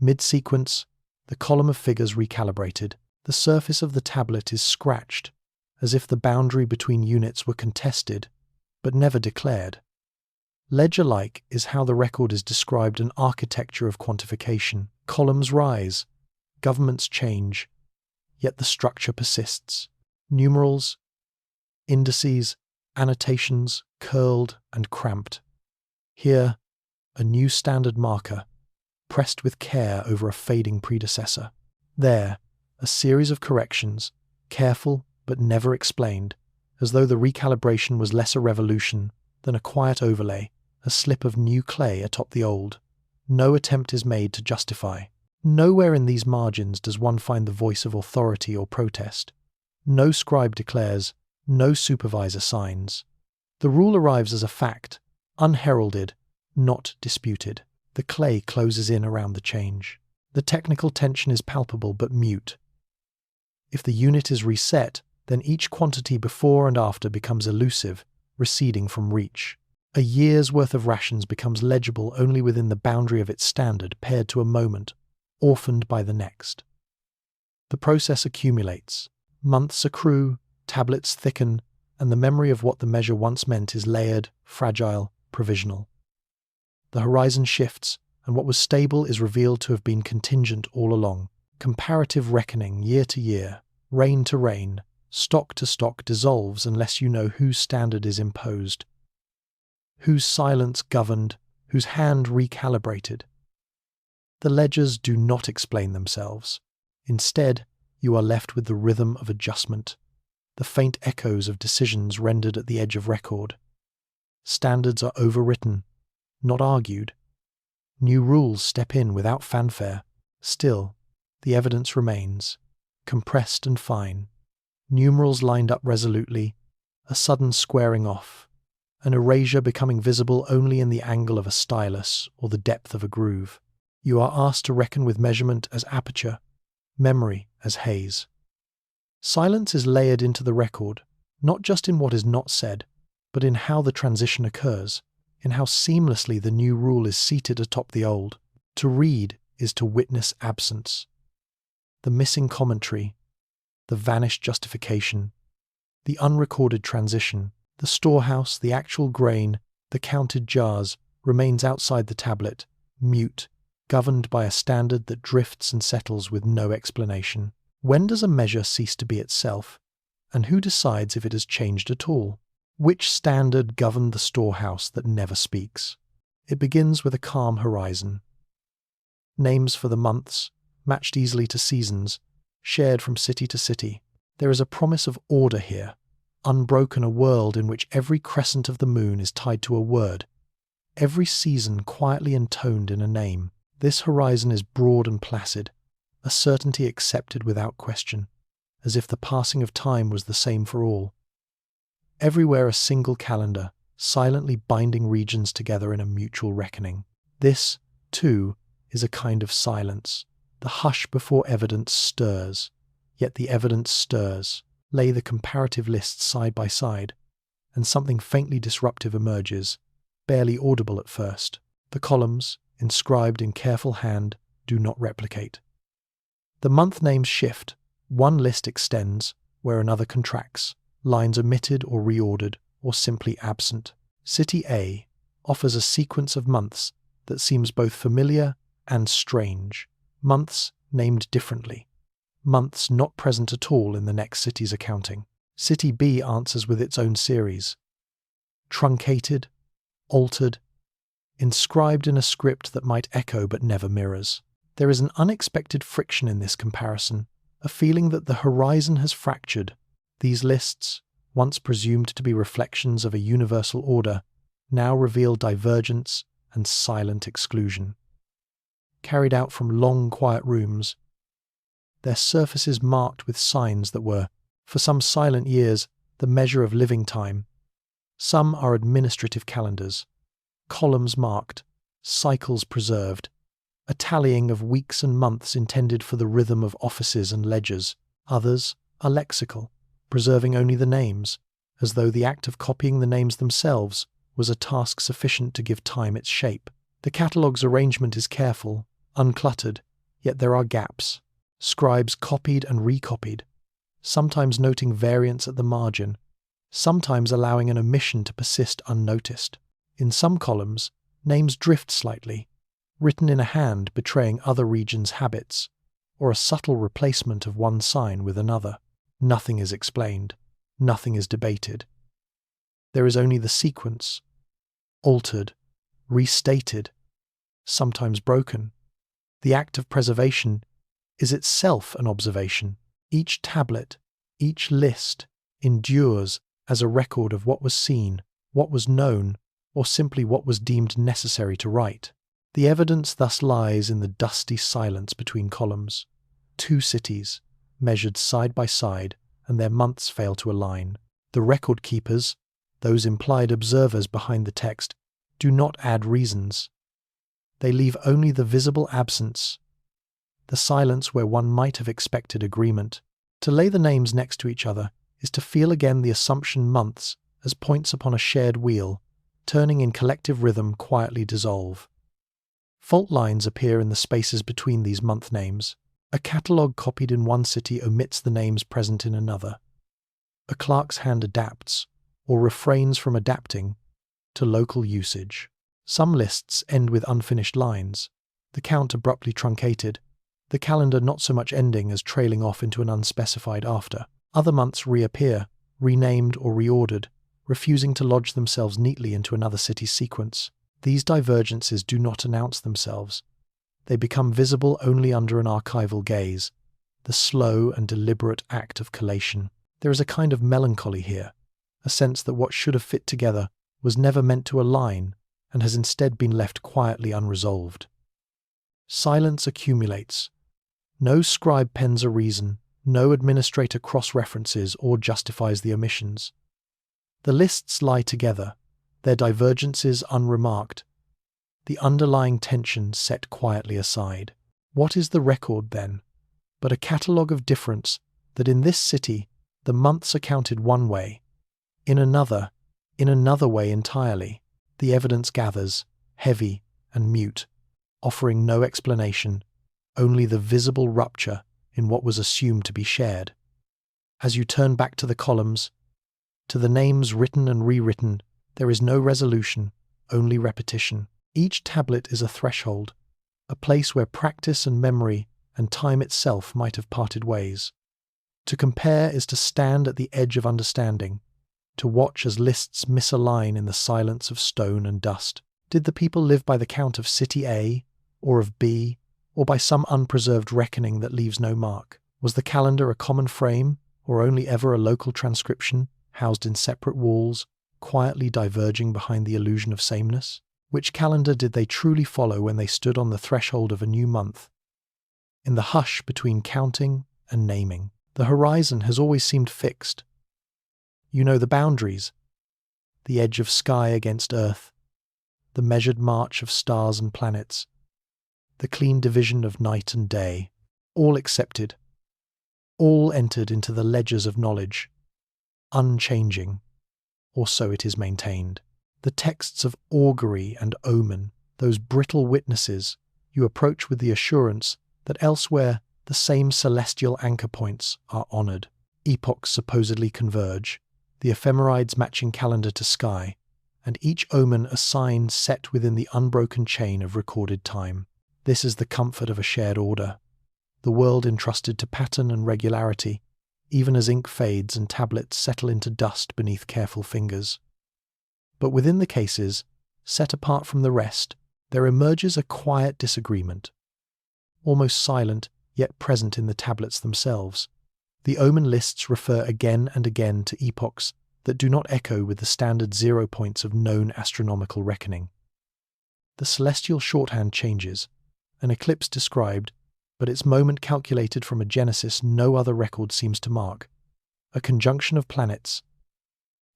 Mid-sequence, the column of figures recalibrated. The surface of the tablet is scratched, as if the boundary between units were contested, but never declared. Ledger-like is how the record is described, an architecture of quantification. Columns rise, governments change, yet the structure persists. Numerals, indices, annotations, curled and cramped. Here, a new standard marker, pressed with care over a fading predecessor. There, a series of corrections, careful but never explained, as though the recalibration was less a revolution than a quiet overlay, a slip of new clay atop the old. No attempt is made to justify. Nowhere in these margins does one find the voice of authority or protest. No scribe declares, no supervisor signs. The rule arrives as a fact, unheralded, not disputed. The clay closes in around the change. The technical tension is palpable but mute. If the unit is reset, then each quantity before and after becomes elusive, receding from reach. A year's worth of rations becomes legible only within the boundary of its standard, paired to a moment, orphaned by the next. The process accumulates. Months accrue, tablets thicken, and the memory of what the measure once meant is layered, fragile, provisional. The horizon shifts, and what was stable is revealed to have been contingent all along. Comparative reckoning, year to year, reign to reign, stock to stock, dissolves unless you know whose standard is imposed, whose silence governed, whose hand recalibrated. The ledgers do not explain themselves. Instead, you are left with the rhythm of adjustment, the faint echoes of decisions rendered at the edge of record. Standards are overwritten, not argued. New rules step in without fanfare. Still, the evidence remains, compressed and fine. Numerals lined up resolutely, a sudden squaring off, an erasure becoming visible only in the angle of a stylus or the depth of a groove. You are asked to reckon with measurement as aperture, memory as haze. Silence is layered into the record, not just in what is not said, but in how the transition occurs, in how seamlessly the new rule is seated atop the old. To read is to witness absence. The missing commentary, the vanished justification, the unrecorded transition, the storehouse, the actual grain, the counted jars, remains outside the tablet, mute, governed by a standard that drifts and settles with no explanation. When does a measure cease to be itself, and who decides if it has changed at all? Which standard governed the storehouse that never speaks? It begins with a calm horizon. Names for the months, matched easily to seasons, shared from city to city. There is a promise of order here, unbroken, a world in which every crescent of the moon is tied to a word, every season quietly intoned in a name. This horizon is broad and placid, a certainty accepted without question, as if the passing of time was the same for all. Everywhere a single calendar, silently binding regions together in a mutual reckoning. This, too, is a kind of silence. The hush before evidence stirs, yet the evidence stirs. Lay the comparative lists side by side, and something faintly disruptive emerges, barely audible at first. The columns, inscribed in careful hand, do not replicate. The month names shift. One list extends, where another contracts. Lines omitted or reordered, or simply absent. City A offers a sequence of months that seems both familiar and strange. Months named differently. Months not present at all in the next city's accounting. City B answers with its own series. Truncated, altered, inscribed in a script that might echo but never mirrors. There is an unexpected friction in this comparison, a feeling that the horizon has fractured. These lists, once presumed to be reflections of a universal order, now reveal divergence and silent exclusion. Carried out from long, quiet rooms, their surfaces marked with signs that were, for some silent years, the measure of living time. Some are administrative calendars, columns marked, cycles preserved, a tallying of weeks and months intended for the rhythm of offices and ledgers. Others are lexical, preserving only the names, as though the act of copying the names themselves was a task sufficient to give time its shape. The catalogue's arrangement is careful, uncluttered, yet there are gaps. Scribes copied and recopied, sometimes noting variants at the margin, sometimes allowing an omission to persist unnoticed. In some columns, names drift slightly, written in a hand betraying other regions' habits, or a subtle replacement of one sign with another. Nothing is explained, nothing is debated. There is only the sequence, altered, restated, sometimes broken. The act of preservation is itself an observation. Each tablet, each list, endures as a record of what was seen, what was known, or simply what was deemed necessary to write. The evidence thus lies in the dusty silence between columns. Two cities, measured side by side, and their months fail to align. The record keepers, those implied observers behind the text, do not add reasons. They leave only the visible absence, the silence where one might have expected agreement. To lay the names next to each other is to feel again the assumption months as points upon a shared wheel, turning in collective rhythm quietly dissolve. Fault lines appear in the spaces between these month names. A catalogue copied in one city omits the names present in another. A clerk's hand adapts, or refrains from adapting, to local usage. Some lists end with unfinished lines, the count abruptly truncated, the calendar not so much ending as trailing off into an unspecified after. Other months reappear, renamed or reordered, refusing to lodge themselves neatly into another city's sequence. These divergences do not announce themselves. They become visible only under an archival gaze, the slow and deliberate act of collation. There is a kind of melancholy here, a sense that what should have fit together was never meant to align and has instead been left quietly unresolved. Silence accumulates. No scribe pens a reason, no administrator cross-references or justifies the omissions. The lists lie together, their divergences unremarked, the underlying tension set quietly aside. What is the record, then, but a catalogue of difference that in this city the months are counted one way, in another way entirely. The evidence gathers, heavy and mute, offering no explanation, only the visible rupture in what was assumed to be shared. As you turn back to the columns, to the names written and rewritten, there is no resolution, only repetition. Each tablet is a threshold, a place where practice and memory and time itself might have parted ways. To compare is to stand at the edge of understanding, to watch as lists misalign in the silence of stone and dust. Did the people live by the count of City A, or of B, or by some unpreserved reckoning that leaves no mark? Was the calendar a common frame, or only ever a local transcription, housed in separate walls, quietly diverging behind the illusion of sameness? Which calendar did they truly follow when they stood on the threshold of a new month? In the hush between counting and naming, the horizon has always seemed fixed. You know the boundaries, the edge of sky against earth, the measured march of stars and planets, the clean division of night and day, all accepted, all entered into the ledgers of knowledge, unchanging, or so it is maintained. The texts of augury and omen, those brittle witnesses, you approach with the assurance that elsewhere the same celestial anchor points are honoured. Epochs supposedly converge, the ephemerides matching calendar to sky, and each omen a sign set within the unbroken chain of recorded time. This is the comfort of a shared order, the world entrusted to pattern and regularity, even as ink fades and tablets settle into dust beneath careful fingers. But within the cases, set apart from the rest, there emerges a quiet disagreement, almost silent, yet present in the tablets themselves. The omen lists refer again and again to epochs that do not echo with the standard 0 points of known astronomical reckoning. The celestial shorthand changes, an eclipse described, but its moment calculated from a genesis no other record seems to mark, a conjunction of planets.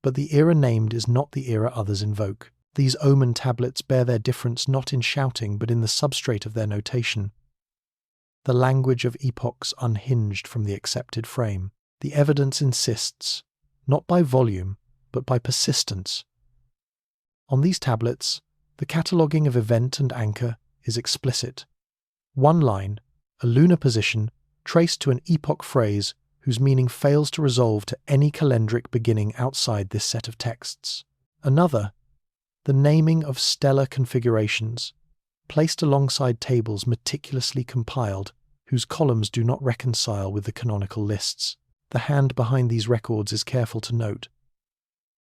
But the era named is not the era others invoke. These omen tablets bear their difference not in shouting but in the substrate of their notation. The language of epochs unhinged from the accepted frame. The evidence insists, not by volume, but by persistence. On these tablets, the cataloguing of event and anchor is explicit. One line, a lunar position, traced to an epoch phrase whose meaning fails to resolve to any calendric beginning outside this set of texts. Another, the naming of stellar configurations, placed alongside tables meticulously compiled, whose columns do not reconcile with the canonical lists. The hand behind these records is careful to note.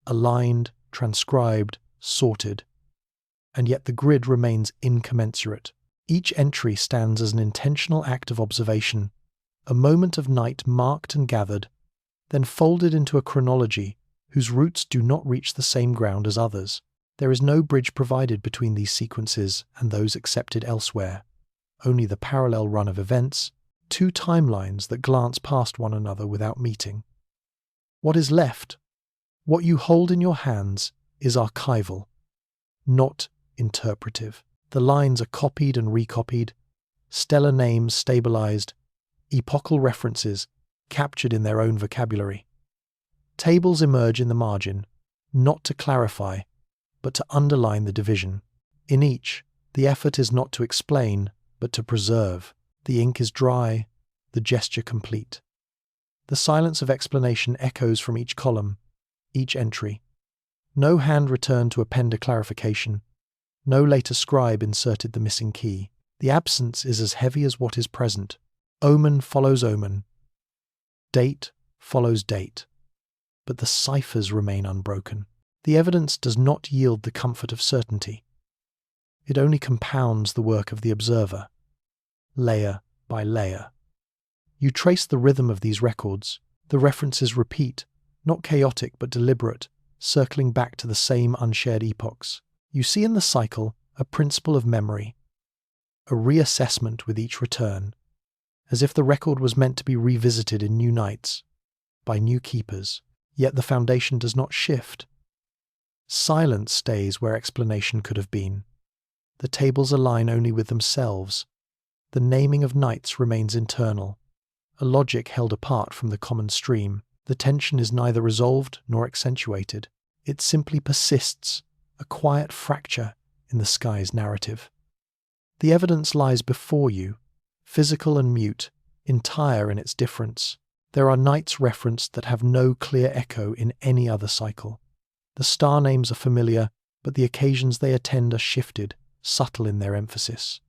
Aligned, transcribed, sorted, and yet the grid remains incommensurate. Each entry stands as an intentional act of observation, a moment of night marked and gathered, then folded into a chronology whose roots do not reach the same ground as others. There is no bridge provided between these sequences and those accepted elsewhere, only the parallel run of events, two timelines that glance past one another without meeting. What is left, what you hold in your hands, is archival, not interpretive. The lines are copied and recopied, stellar names stabilized, epochal references captured in their own vocabulary. Tables emerge in the margin, not to clarify, but to underline the division. In each, the effort is not to explain, but to preserve. The ink is dry, the gesture complete. The silence of explanation echoes from each column, each entry. No hand returned to append a clarification. No later scribe inserted the missing key. The absence is as heavy as what is present. Omen follows omen. Date follows date. But the ciphers remain unbroken. The evidence does not yield the comfort of certainty. It only compounds the work of the observer, layer by layer. You trace the rhythm of these records, The references repeat, not chaotic but deliberate, circling back to the same unshared epochs. You see in the cycle a principle of memory, a reassessment with each return, as if the record was meant to be revisited in new nights, by new keepers. Yet the foundation does not shift. Silence stays where explanation could have been. The tables align only with themselves. The naming of nights remains internal, a logic held apart from the common stream. The tension is neither resolved nor accentuated. It simply persists, a quiet fracture in the sky's narrative. The evidence lies before you, physical and mute, entire in its difference. There are nights referenced that have no clear echo in any other cycle. The star names are familiar, but the occasions they attend are shifted, subtle in their emphasis.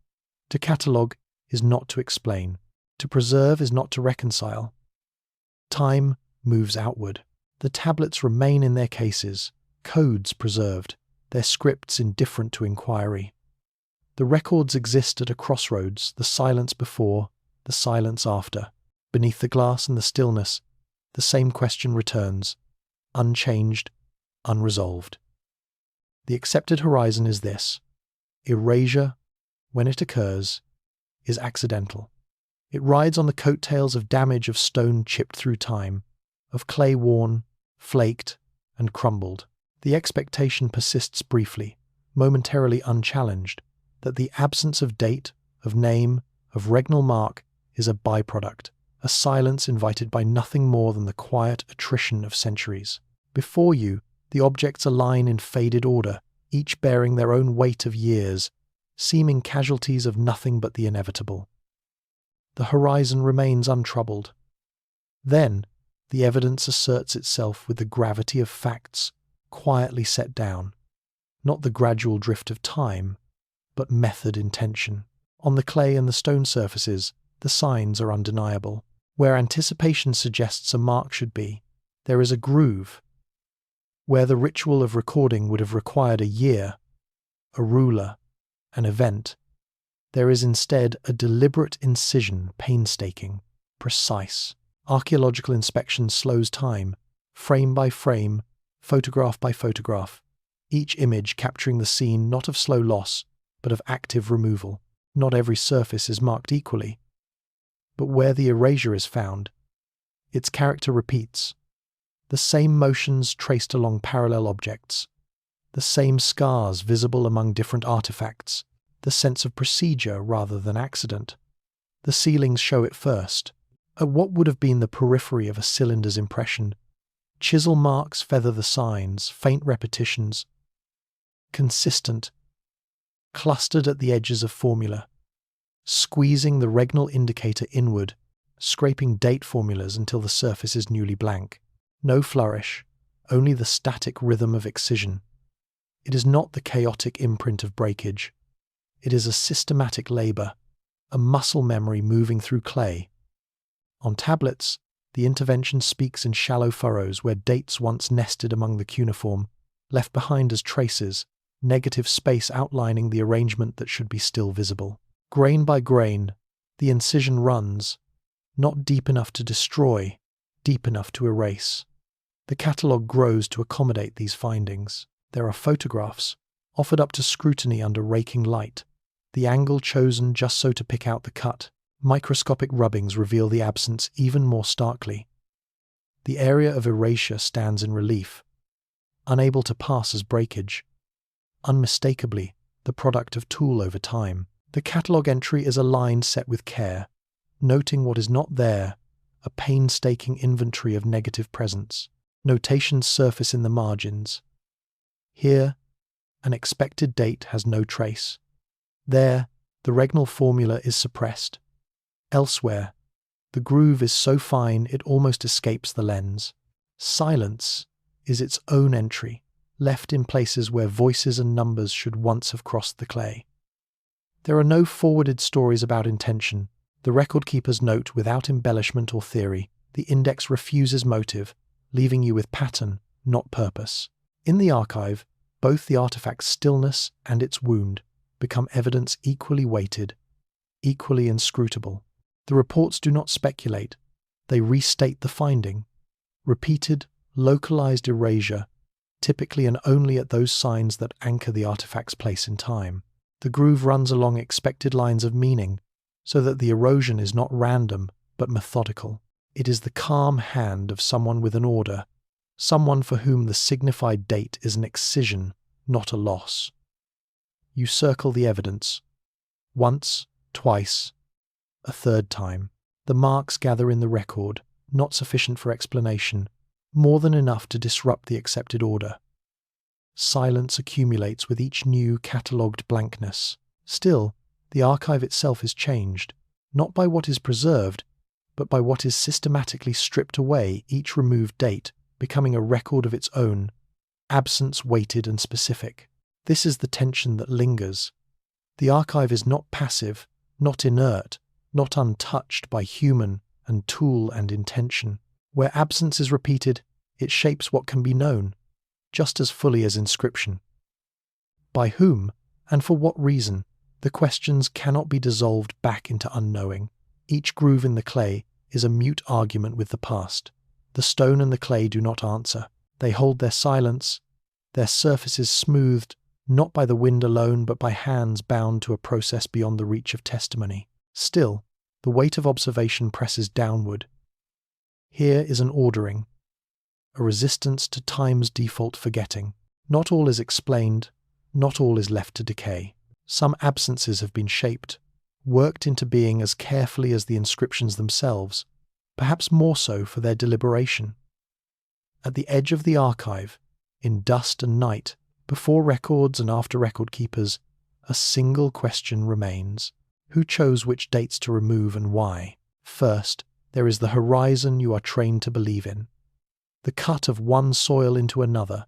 To catalogue is not to explain. To preserve is not to reconcile. Time moves outward. The tablets remain in their cases, codes preserved, their scripts indifferent to inquiry. The records exist at a crossroads, the silence before, the silence after. Beneath the glass and the stillness, the same question returns, unchanged, unresolved. The accepted horizon is this: erasure, when it occurs, is accidental. It rides on the coattails of damage of stone chipped through time, of clay worn, flaked, and crumbled. The expectation persists briefly, momentarily unchallenged, that the absence of date, of name, of regnal mark is a byproduct, a silence invited by nothing more than the quiet attrition of centuries. Before you, the objects align in faded order, each bearing their own weight of years, seeming casualties of nothing but the inevitable. The horizon remains untroubled. Then, the evidence asserts itself with the gravity of facts, quietly set down, not the gradual drift of time, but method intention. On the clay and the stone surfaces, the signs are undeniable. Where anticipation suggests a mark should be, there is a groove. Where the ritual of recording would have required a year, a ruler, an event, there is instead a deliberate incision, painstaking, precise. Archaeological inspection slows time, frame by frame, photograph by photograph, each image capturing the scene not of slow loss, but of active removal. Not every surface is marked equally, but where the erasure is found, its character repeats. The same motions traced along parallel objects, the same scars visible among different artifacts, the sense of procedure rather than accident. The ceilings show it first. At what would have been the periphery of a cylinder's impression, chisel marks feather the signs, faint repetitions, consistent, clustered at the edges of formula, squeezing the regnal indicator inward, scraping date formulas until the surface is newly blank. No flourish, only the static rhythm of excision. It is not the chaotic imprint of breakage. It is a systematic labor, a muscle memory moving through clay. On tablets, the intervention speaks in shallow furrows where dates once nested among the cuneiform, left behind as traces, negative space outlining the arrangement that should be still visible. Grain by grain, the incision runs, not deep enough to destroy, deep enough to erase. The catalogue grows to accommodate these findings. There are photographs, offered up to scrutiny under raking light, the angle chosen just so to pick out the cut. Microscopic rubbings reveal the absence even more starkly. The area of erasure stands in relief, unable to pass as breakage, unmistakably the product of tool over time. The catalogue entry is a line set with care, noting what is not there, a painstaking inventory of negative presence. Notations surface in the margins. Here, an expected date has no trace. There, the regnal formula is suppressed. Elsewhere, the groove is so fine it almost escapes the lens. Silence is its own entry, left in places where voices and numbers should once have crossed the clay. There are no forwarded stories about intention. The record keeper's note without embellishment or theory. The index refuses motive, leaving you with pattern, not purpose. In the archive, both the artifact's stillness and its wound become evidence equally weighted, equally inscrutable. The reports do not speculate. They restate the finding. Repeated, localized erasure, typically and only at those signs that anchor the artifact's place in time. The groove runs along expected lines of meaning, so that the erosion is not random, but methodical. It is the calm hand of someone with an order, someone for whom the signified date is an excision, not a loss. You circle the evidence. Once, twice, a third time. The marks gather in the record, not sufficient for explanation, more than enough to disrupt the accepted order. Silence accumulates with each new catalogued blankness. Still, the archive itself is changed, not by what is preserved, but by what is systematically stripped away, each removed date becoming a record of its own, absence weighted and specific. This is the tension that lingers. The archive is not passive, not inert, not untouched by human and tool and intention. Where absence is repeated, it shapes what can be known, just as fully as inscription. By whom, and for what reason, the questions cannot be dissolved back into unknowing. Each groove in the clay is a mute argument with the past. The stone and the clay do not answer. They hold their silence, their surfaces smoothed, not by the wind alone, but by hands bound to a process beyond the reach of testimony. Still, the weight of observation presses downward. Here is an ordering, a resistance to time's default forgetting. Not all is explained, not all is left to decay. Some absences have been shaped, worked into being as carefully as the inscriptions themselves, perhaps more so for their deliberation. At the edge of the archive, in dust and night, before records and after record keepers, a single question remains. Who chose which dates to remove and why? First, there is the horizon you are trained to believe in. The cut of one soil into another,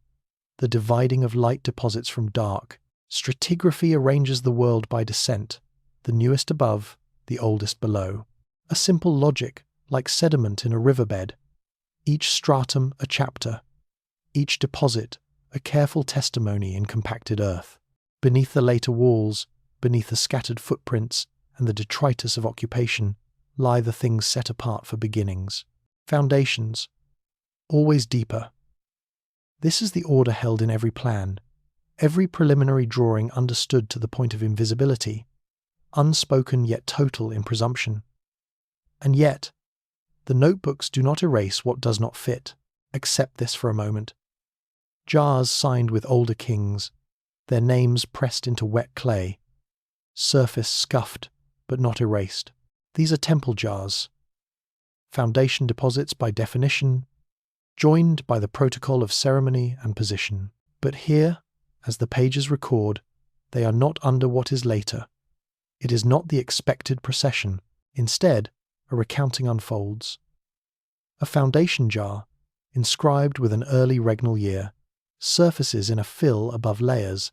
the dividing of light deposits from dark. Stratigraphy arranges the world by descent, the newest above, the oldest below. A simple logic, like sediment in a riverbed. Each stratum a chapter, each deposit a careful testimony in compacted earth. Beneath the later walls, beneath the scattered footprints and the detritus of occupation, lie the things set apart for beginnings. Foundations, always deeper. This is the order held in every plan, every preliminary drawing understood to the point of invisibility, unspoken yet total in presumption. And yet, the notebooks do not erase what does not fit. Accept this for a moment. Jars signed with older kings, their names pressed into wet clay, surface scuffed but not erased. These are temple jars, foundation deposits by definition, joined by the protocol of ceremony and position. But here, as the pages record, they are not under what is later. It is not the expected procession. Instead, a recounting unfolds. A foundation jar, inscribed with an early regnal year, surfaces in a fill above layers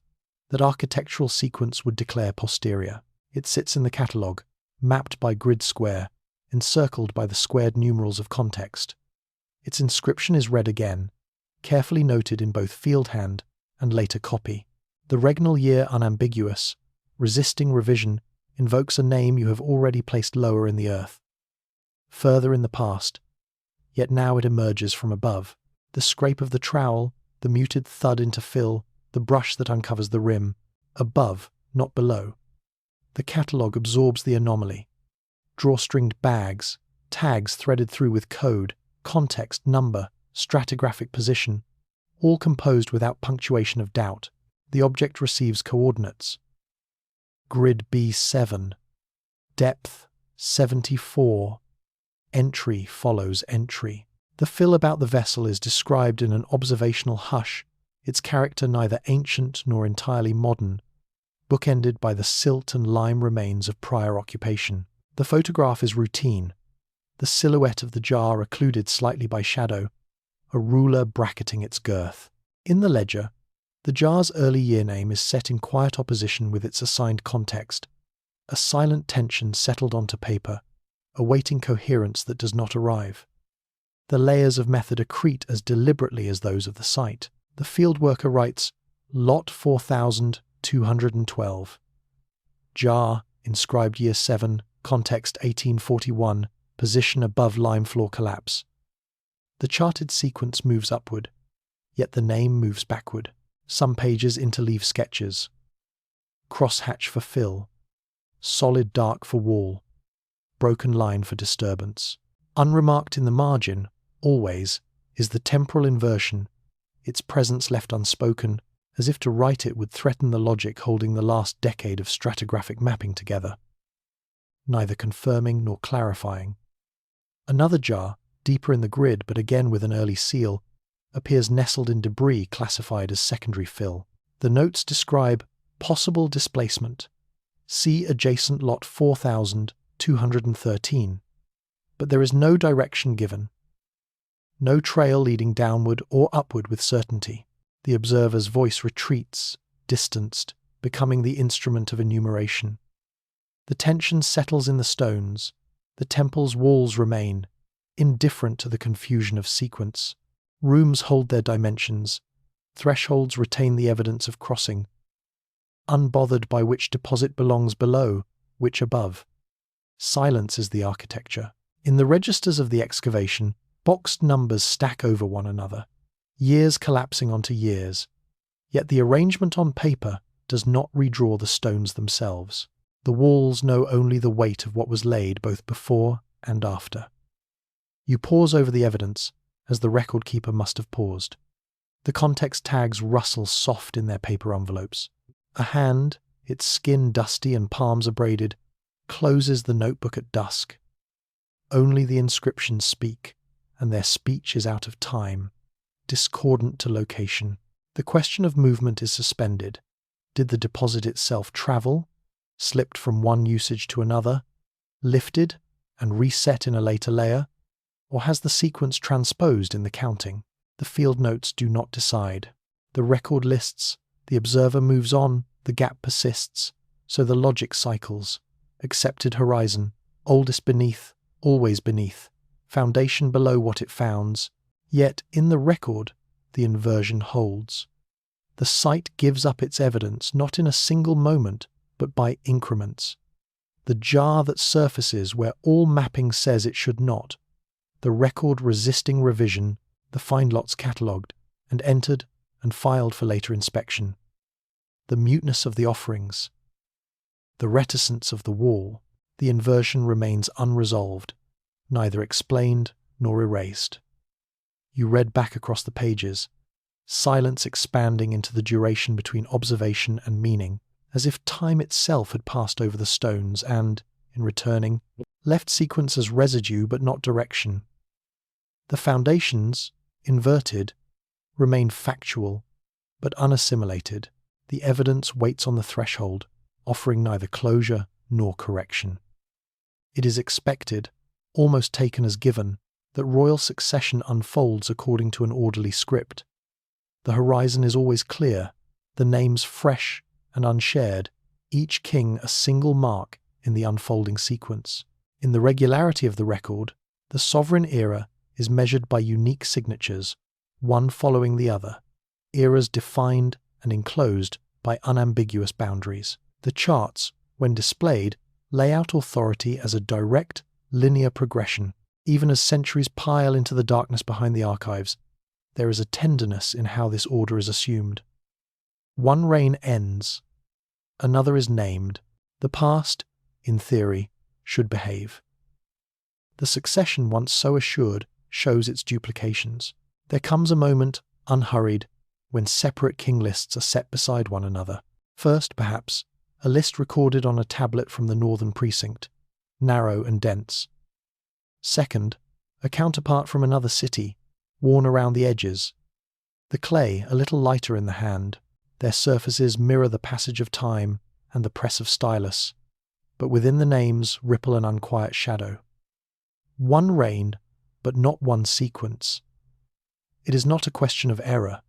that architectural sequence would declare posterior. It sits in the catalogue, mapped by grid square, encircled by the squared numerals of context. Its inscription is read again, carefully noted in both field hand and later copy. The regnal year unambiguous, resisting revision, invokes a name you have already placed lower in the earth, further in the past, yet now it emerges from above. The scrape of the trowel, the muted thud into fill, the brush that uncovers the rim, above, not below. The catalogue absorbs the anomaly. Drawstringed bags, tags threaded through with code, context, number, stratigraphic position, all composed without punctuation of doubt. The object receives coordinates. Grid B7, depth 74, entry follows entry. The fill about the vessel is described in an observational hush, its character neither ancient nor entirely modern, bookended by the silt and lime remains of prior occupation. The photograph is routine, the silhouette of the jar occluded slightly by shadow, a ruler bracketing its girth. In the ledger, the jar's early year name is set in quiet opposition with its assigned context, a silent tension settled onto paper, awaiting coherence that does not arrive. The layers of method accrete as deliberately as those of the site. The field worker writes, Lot 4212. Jar, inscribed year 7, context 1841, position above lime floor collapse. The charted sequence moves upward, yet the name moves backward. Some pages interleave sketches. Crosshatch for fill, solid dark for wall, broken line for disturbance. Unremarked in the margin, always, is the temporal inversion, its presence left unspoken, as if to write it would threaten the logic holding the last decade of stratigraphic mapping together, neither confirming nor clarifying. Another jar, deeper in the grid but again with an early seal, appears nestled in debris classified as secondary fill. The notes describe possible displacement. See adjacent lot 4213. But there is no direction given. No trail leading downward or upward with certainty. The observer's voice retreats, distanced, becoming the instrument of enumeration. The tension settles in the stones. The temple's walls remain, indifferent to the confusion of sequence. Rooms hold their dimensions. Thresholds retain the evidence of crossing, unbothered by which deposit belongs below, which above. Silence is the architecture. In the registers of the excavation, boxed numbers stack over one another, years collapsing onto years. Yet the arrangement on paper does not redraw the stones themselves. The walls know only the weight of what was laid both before and after. You pause over the evidence, as the record keeper must have paused. The context tags rustle soft in their paper envelopes. A hand, its skin dusty and palms abraded, closes the notebook at dusk. Only the inscriptions speak, and their speech is out of time, discordant to location. The question of movement is suspended. Did the deposit itself travel, slipped from one usage to another, lifted and reset in a later layer, or has the sequence transposed in the counting? The field notes do not decide. The record lists, the observer moves on, the gap persists, so the logic cycles. Accepted horizon, oldest beneath, always beneath, foundation below what it founds, yet in the record the inversion holds. The site gives up its evidence not in a single moment, but by increments. The jar that surfaces where all mapping says it should not, the record resisting revision, the find lots catalogued and entered and filed for later inspection. The muteness of the offerings, the reticence of the wall, the inversion remains unresolved, neither explained nor erased. You read back across the pages, silence expanding into the duration between observation and meaning, as if time itself had passed over the stones and, in returning, left sequence as residue but not direction. The foundations, inverted, remain factual but unassimilated. The evidence waits on the threshold, offering neither closure nor correction. It is expected, almost taken as given, that royal succession unfolds according to an orderly script. The horizon is always clear, the names fresh and unshared, each king a single mark in the unfolding sequence. In the regularity of the record, the sovereign era is measured by unique signatures, one following the other, eras defined and enclosed by unambiguous boundaries. The charts, when displayed, lay out authority as a direct, linear progression. Even as centuries pile into the darkness behind the archives, there is a tenderness in how this order is assumed. One reign ends, another is named. The past, in theory, should behave. The succession once so assured shows its duplications. There comes a moment, unhurried, when separate king lists are set beside one another. First, perhaps, a list recorded on a tablet from the northern precinct, narrow and dense. Second, a counterpart from another city, worn around the edges. The clay a little lighter in the hand, their surfaces mirror the passage of time and the press of stylus, but within the names ripple an unquiet shadow. One reign, but not one sequence. It is not a question of error.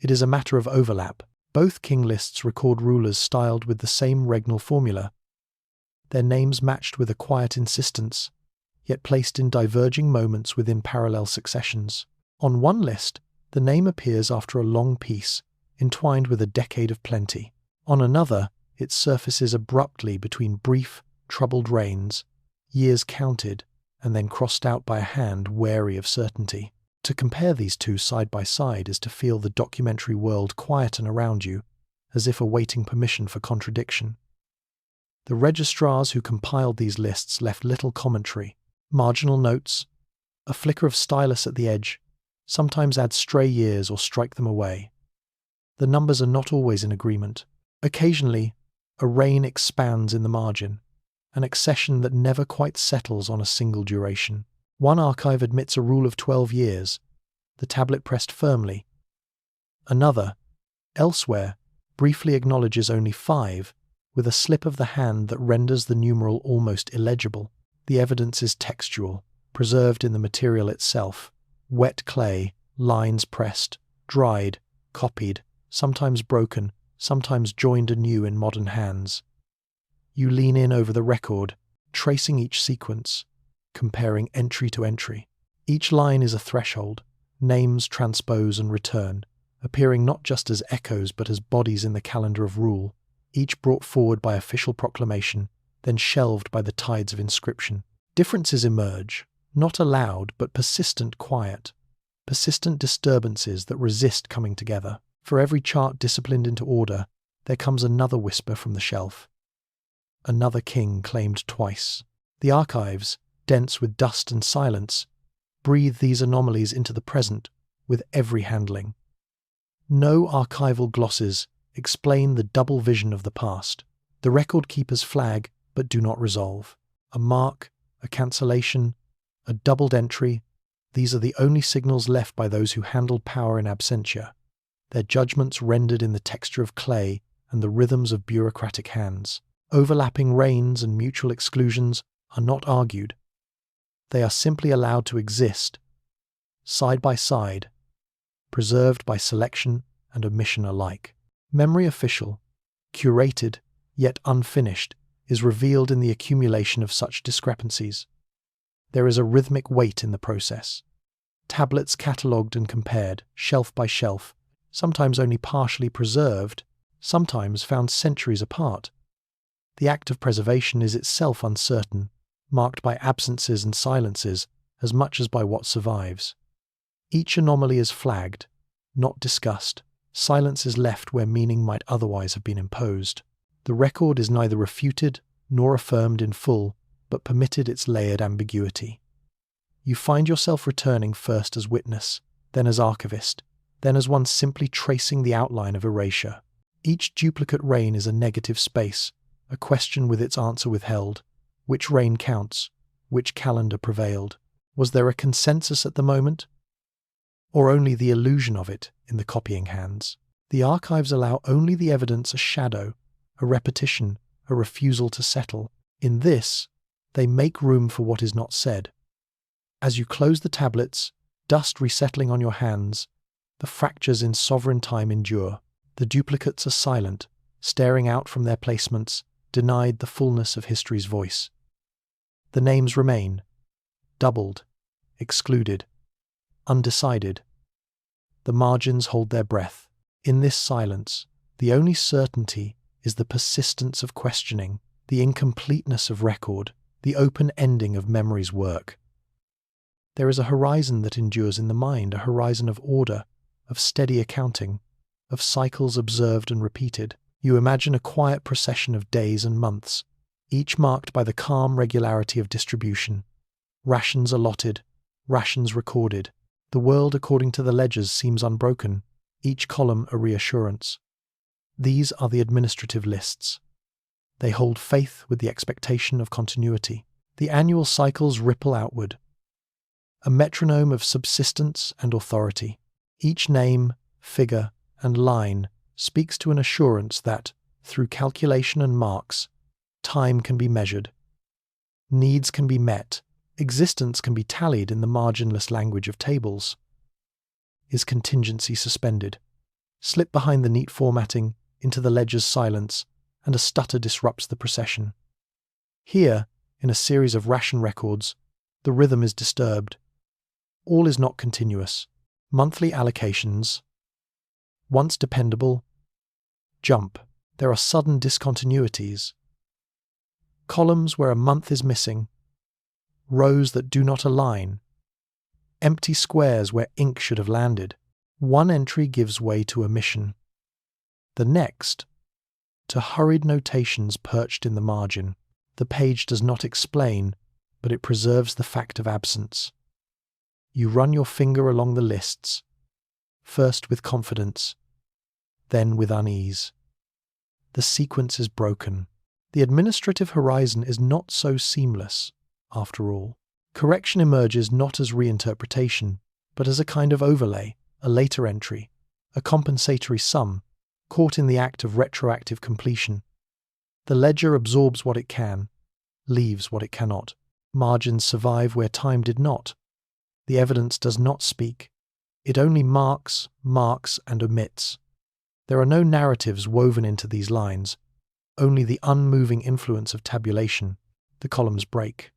It is a matter of overlap. Both king lists record rulers styled with the same regnal formula, their names matched with a quiet insistence, yet placed in diverging moments within parallel successions. On one list, the name appears after a long peace, entwined with a decade of plenty. On another, it surfaces abruptly between brief, troubled reigns, years counted, and then crossed out by a hand wary of certainty. To compare these two side by side is to feel the documentary world quieten around you, as if awaiting permission for contradiction. The registrars who compiled these lists left little commentary, marginal notes, a flicker of stylus at the edge, sometimes add stray years or strike them away. The numbers are not always in agreement. Occasionally, a reign expands in the margin, an accession that never quite settles on a single duration. One archive admits a rule of 12 years, the tablet pressed firmly. Another, elsewhere, briefly acknowledges only 5, with a slip of the hand that renders the numeral almost illegible. The evidence is textual, preserved in the material itself, wet clay, lines pressed, dried, copied, sometimes broken, sometimes joined anew in modern hands. You lean in over the record, tracing each sequence, comparing entry to entry. Each line is a threshold, names transpose and return, appearing not just as echoes but as bodies in the calendar of rule, each brought forward by official proclamation, then shelved by the tides of inscription. Differences emerge, not aloud but persistent quiet, persistent disturbances that resist coming together. For every chart disciplined into order, there comes another whisper from the shelf. Another king claimed twice. The archives, dense with dust and silence, breathe these anomalies into the present with every handling. No archival glosses explain the double vision of the past. The record keepers flag but do not resolve. A mark, a cancellation, a doubled entry, these are the only signals left by those who handled power in absentia, their judgments rendered in the texture of clay and the rhythms of bureaucratic hands. Overlapping reigns and mutual exclusions are not argued. They are simply allowed to exist, side by side, preserved by selection and omission alike. Memory official, curated, yet unfinished, is revealed in the accumulation of such discrepancies. There is a rhythmic weight in the process. Tablets catalogued and compared, shelf by shelf, sometimes only partially preserved, sometimes found centuries apart. The act of preservation is itself uncertain, marked by absences and silences as much as by what survives. Each anomaly is flagged, not discussed. Silence is left where meaning might otherwise have been imposed. The record is neither refuted nor affirmed in full, but permitted its layered ambiguity. You find yourself returning first as witness, then as archivist, then as one simply tracing the outline of erasure. Each duplicate reign is a negative space, a question with its answer withheld. Which reign counts? Which calendar prevailed? Was there a consensus at the moment? Or only the illusion of it in the copying hands? The archives allow only the evidence a shadow, a repetition, a refusal to settle. In this, they make room for what is not said. As you close the tablets, dust resettling on your hands, the fractures in sovereign time endure. The duplicates are silent, staring out from their placements, denied the fullness of history's voice. The names remain, doubled, excluded, undecided. The margins hold their breath. In this silence, the only certainty is the persistence of questioning, the incompleteness of record, the open ending of memory's work. There is a horizon that endures in the mind, a horizon of order, of steady accounting, of cycles observed and repeated. You imagine a quiet procession of days and months, each marked by the calm regularity of distribution. Rations allotted, rations recorded. The world according to the ledgers seems unbroken, each column a reassurance. These are the administrative lists. They hold faith with the expectation of continuity. The annual cycles ripple outward, a metronome of subsistence and authority. Each name, figure, and line speaks to an assurance that, through calculation and marks, time can be measured, needs can be met, existence can be tallied in the marginless language of tables. Is contingency suspended? Slip behind the neat formatting into the ledger's silence, and a stutter disrupts the procession. Here, in a series of ration records, the rhythm is disturbed. All is not continuous. Monthly allocations, once dependable, jump. There are sudden discontinuities. Columns where a month is missing, rows that do not align, empty squares where ink should have landed. One entry gives way to omission. The next, to hurried notations perched in the margin. The page does not explain, but it preserves the fact of absence. You run your finger along the lists, first with confidence, then with unease. The sequence is broken. The administrative horizon is not so seamless, after all. Correction emerges not as reinterpretation, but as a kind of overlay, a later entry, a compensatory sum, caught in the act of retroactive completion. The ledger absorbs what it can, leaves what it cannot. Margins survive where time did not. The evidence does not speak. It only marks, and omits. There are no narratives woven into these lines, only the unmoving influence of tabulation. The columns break.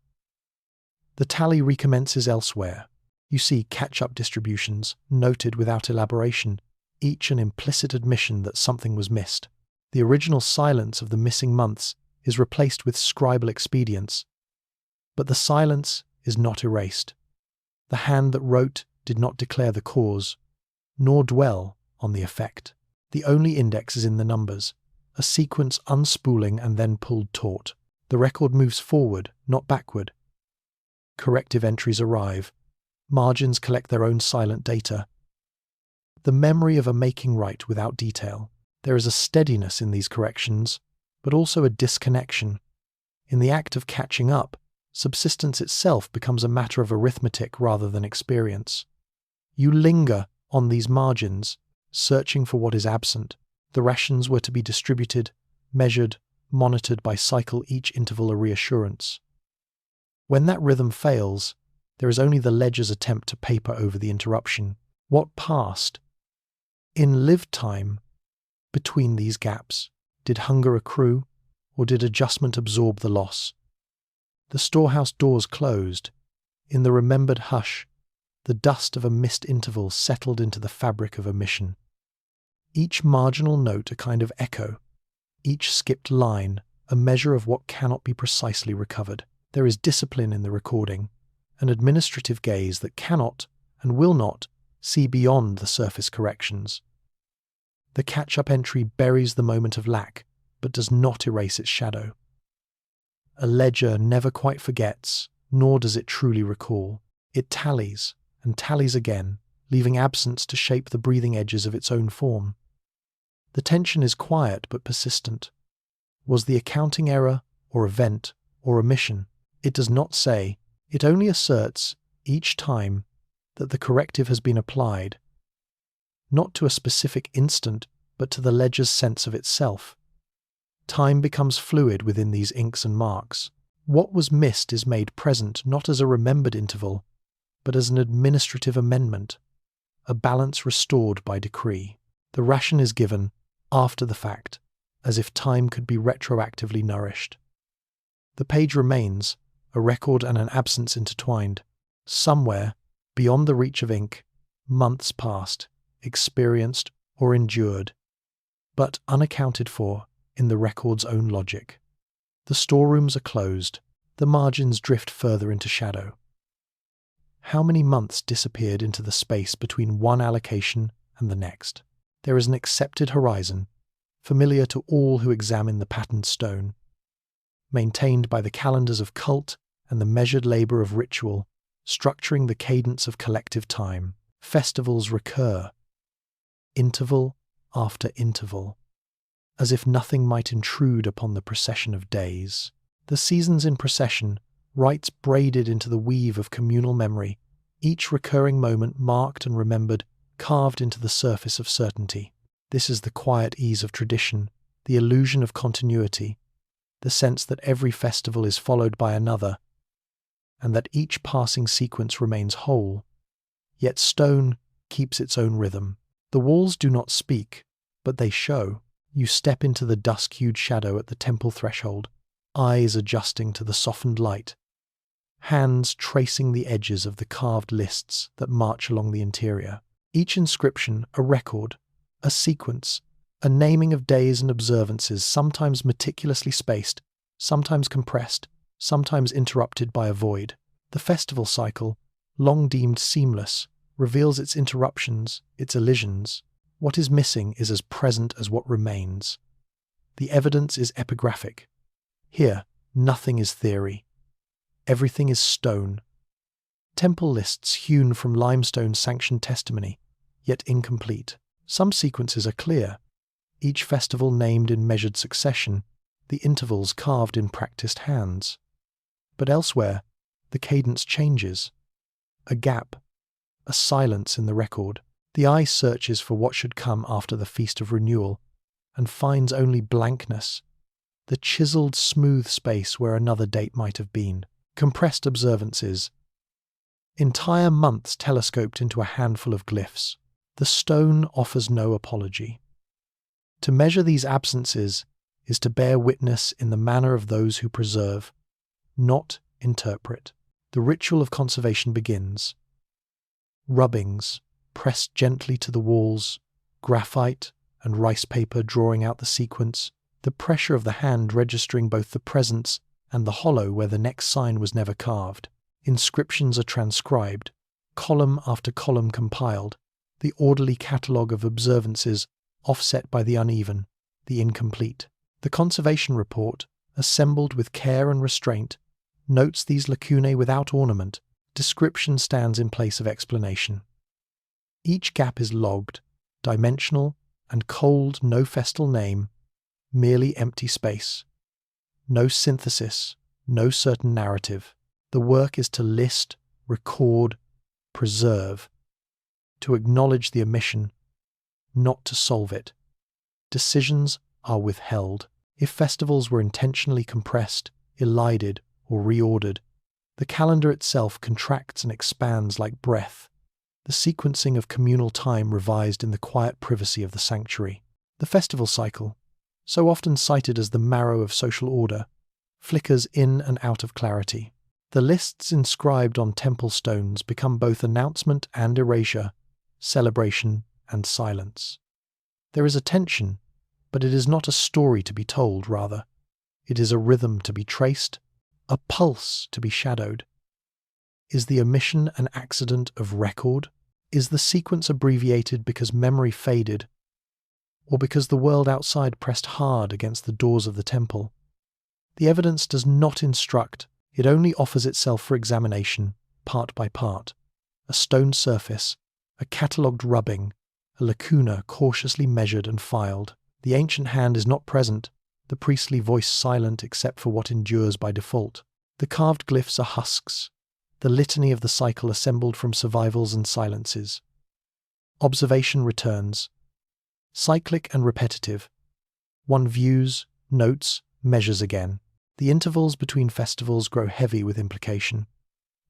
The tally recommences elsewhere. You see catch-up distributions, noted without elaboration, each an implicit admission that something was missed. The original silence of the missing months is replaced with scribal expedients. But the silence is not erased. The hand that wrote did not declare the cause, nor dwell on the effect. The only index is in the numbers, a sequence unspooling and then pulled taut. The record moves forward, not backward. Corrective entries arrive. Margins collect their own silent data. The memory of a making right without detail. There is a steadiness in these corrections, but also a disconnection. In the act of catching up, subsistence itself becomes a matter of arithmetic rather than experience. You linger on these margins, searching for what is absent. The rations were to be distributed, measured, monitored by cycle each interval a reassurance. When that rhythm fails, there is only the ledger's attempt to paper over the interruption. What passed? In lived time, between these gaps, did hunger accrue, or did adjustment absorb the loss? The storehouse doors closed. In the remembered hush, the dust of a missed interval settled into the fabric of omission. Each marginal note a kind of echo, each skipped line a measure of what cannot be precisely recovered. There is discipline in the recording, an administrative gaze that cannot and will not see beyond the surface corrections. The catch-up entry buries the moment of lack, but does not erase its shadow. A ledger never quite forgets, nor does it truly recall. It tallies, and tallies again, leaving absence to shape the breathing edges of its own form. The tension is quiet but persistent. Was the accounting error, or event, or omission? It does not say. It only asserts, each time, that the corrective has been applied, not to a specific instant, but to the ledger's sense of itself. Time becomes fluid within these inks and marks. What was missed is made present not as a remembered interval, but as an administrative amendment, a balance restored by decree. The ration is given after the fact, as if time could be retroactively nourished. The page remains, a record and an absence intertwined. Somewhere, beyond the reach of ink, months passed, experienced or endured, but unaccounted for in the record's own logic. The storerooms are closed, the margins drift further into shadow. How many months disappeared into the space between one allocation and the next? There is an accepted horizon, familiar to all who examine the patterned stone, maintained by the calendars of cult and the measured labour of ritual, structuring the cadence of collective time. Festivals recur, interval after interval, as if nothing might intrude upon the procession of days. The seasons in procession, rites braided into the weave of communal memory, each recurring moment marked and remembered, carved into the surface of certainty. This is the quiet ease of tradition, the illusion of continuity, the sense that every festival is followed by another, and that each passing sequence remains whole. Yet stone keeps its own rhythm. The walls do not speak, but they show. You step into the dusk-hued shadow at the temple threshold, eyes adjusting to the softened light, hands tracing the edges of the carved lists that march along the interior. Each inscription a record, a sequence, a naming of days and observances, sometimes meticulously spaced, sometimes compressed, sometimes interrupted by a void. The festival cycle, long deemed seamless, reveals its interruptions, its elisions. What is missing is as present as what remains. The evidence is epigraphic. Here, nothing is theory. Everything is stone. Temple lists hewn from limestone sanction testimony, yet incomplete. Some sequences are clear, each festival named in measured succession, the intervals carved in practiced hands. But elsewhere, the cadence changes. A gap, a silence in the record. The eye searches for what should come after the Feast of Renewal, and finds only blankness, the chiseled smooth space where another date might have been. Compressed observances. Entire months telescoped into a handful of glyphs. The stone offers no apology. To measure these absences is to bear witness in the manner of those who preserve, not interpret. The ritual of conservation begins. Rubbings, pressed gently to the walls, graphite and rice paper drawing out the sequence, the pressure of the hand registering both the presence and the hollow where the next sign was never carved. Inscriptions are transcribed, column after column compiled, the orderly catalogue of observances offset by the uneven, the incomplete. The conservation report, assembled with care and restraint, notes these lacunae without ornament. Description stands in place of explanation. Each gap is logged, dimensional, and cold, no festal name, merely empty space. No synthesis, no certain narrative. The work is to list, record, preserve, to acknowledge the omission, not to solve it. Decisions are withheld. If festivals were intentionally compressed, elided, or reordered, the calendar itself contracts and expands like breath, the sequencing of communal time revised in the quiet privacy of the sanctuary. The festival cycle, so often cited as the marrow of social order, flickers in and out of clarity. The lists inscribed on temple stones become both announcement and erasure, celebration and silence. There is a tension, but it is not a story to be told, rather. It is a rhythm to be traced, a pulse to be shadowed. Is the omission an accident of record? Is the sequence abbreviated because memory faded, or because the world outside pressed hard against the doors of the temple? The evidence does not instruct, it only offers itself for examination, part by part. A stone surface, a catalogued rubbing, a lacuna cautiously measured and filed. The ancient hand is not present, the priestly voice silent except for what endures by default. The carved glyphs are husks, the litany of the cycle assembled from survivals and silences. Observation returns. Cyclic and repetitive. One views, notes, measures again. The intervals between festivals grow heavy with implication.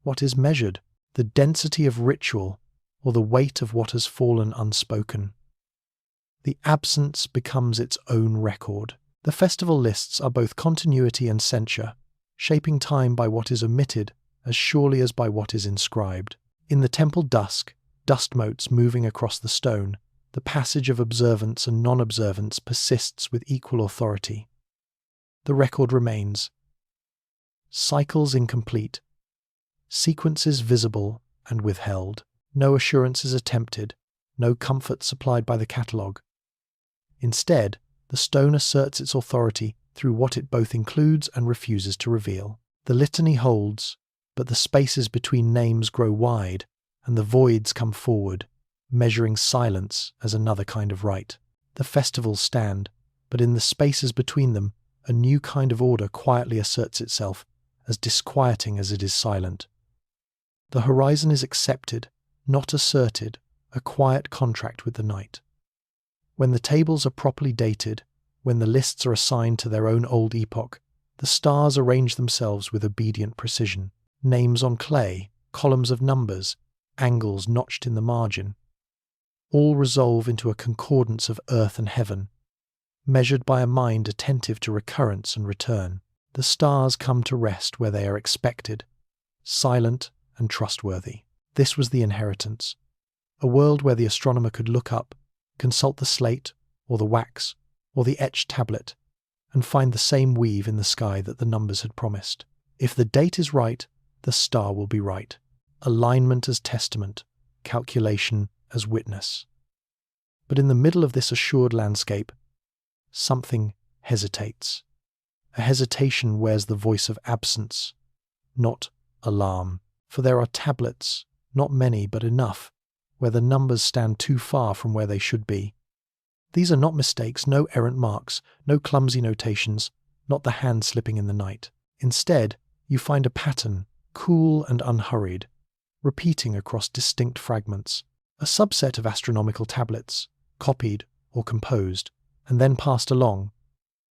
What is measured? The density of ritual, or the weight of what has fallen unspoken. The absence becomes its own record. The festival lists are both continuity and censure, shaping time by what is omitted as surely as by what is inscribed. In the temple dusk, dust motes moving across the stone, the passage of observance and non-observance persists with equal authority. The record remains. Cycles incomplete. Sequences visible and withheld. No assurances attempted, no comfort supplied by the catalogue. Instead, the stone asserts its authority through what it both includes and refuses to reveal. The litany holds, but the spaces between names grow wide, and the voids come forward, measuring silence as another kind of right. The festivals stand, but in the spaces between them, a new kind of order quietly asserts itself, as disquieting as it is silent. The horizon is accepted, not asserted, a quiet contract with the night. When the tables are properly dated, when the lists are assigned to their own old epoch, the stars arrange themselves with obedient precision. Names on clay, columns of numbers, angles notched in the margin, all resolve into a concordance of earth and heaven, measured by a mind attentive to recurrence and return. The stars come to rest where they are expected, silent and trustworthy. This was the inheritance, a world where the astronomer could look up, consult the slate, or the wax, or the etched tablet, and find the same weave in the sky that the numbers had promised. If the date is right, the star will be right. Alignment as testament, calculation as witness. But in the middle of this assured landscape, something hesitates. A hesitation wears the voice of absence, not alarm. For there are tablets, not many but enough, where the numbers stand too far from where they should be. These are not mistakes, no errant marks, no clumsy notations, not the hand slipping in the night. Instead, you find a pattern, cool and unhurried, repeating across distinct fragments, a subset of astronomical tablets, copied or composed, and then passed along.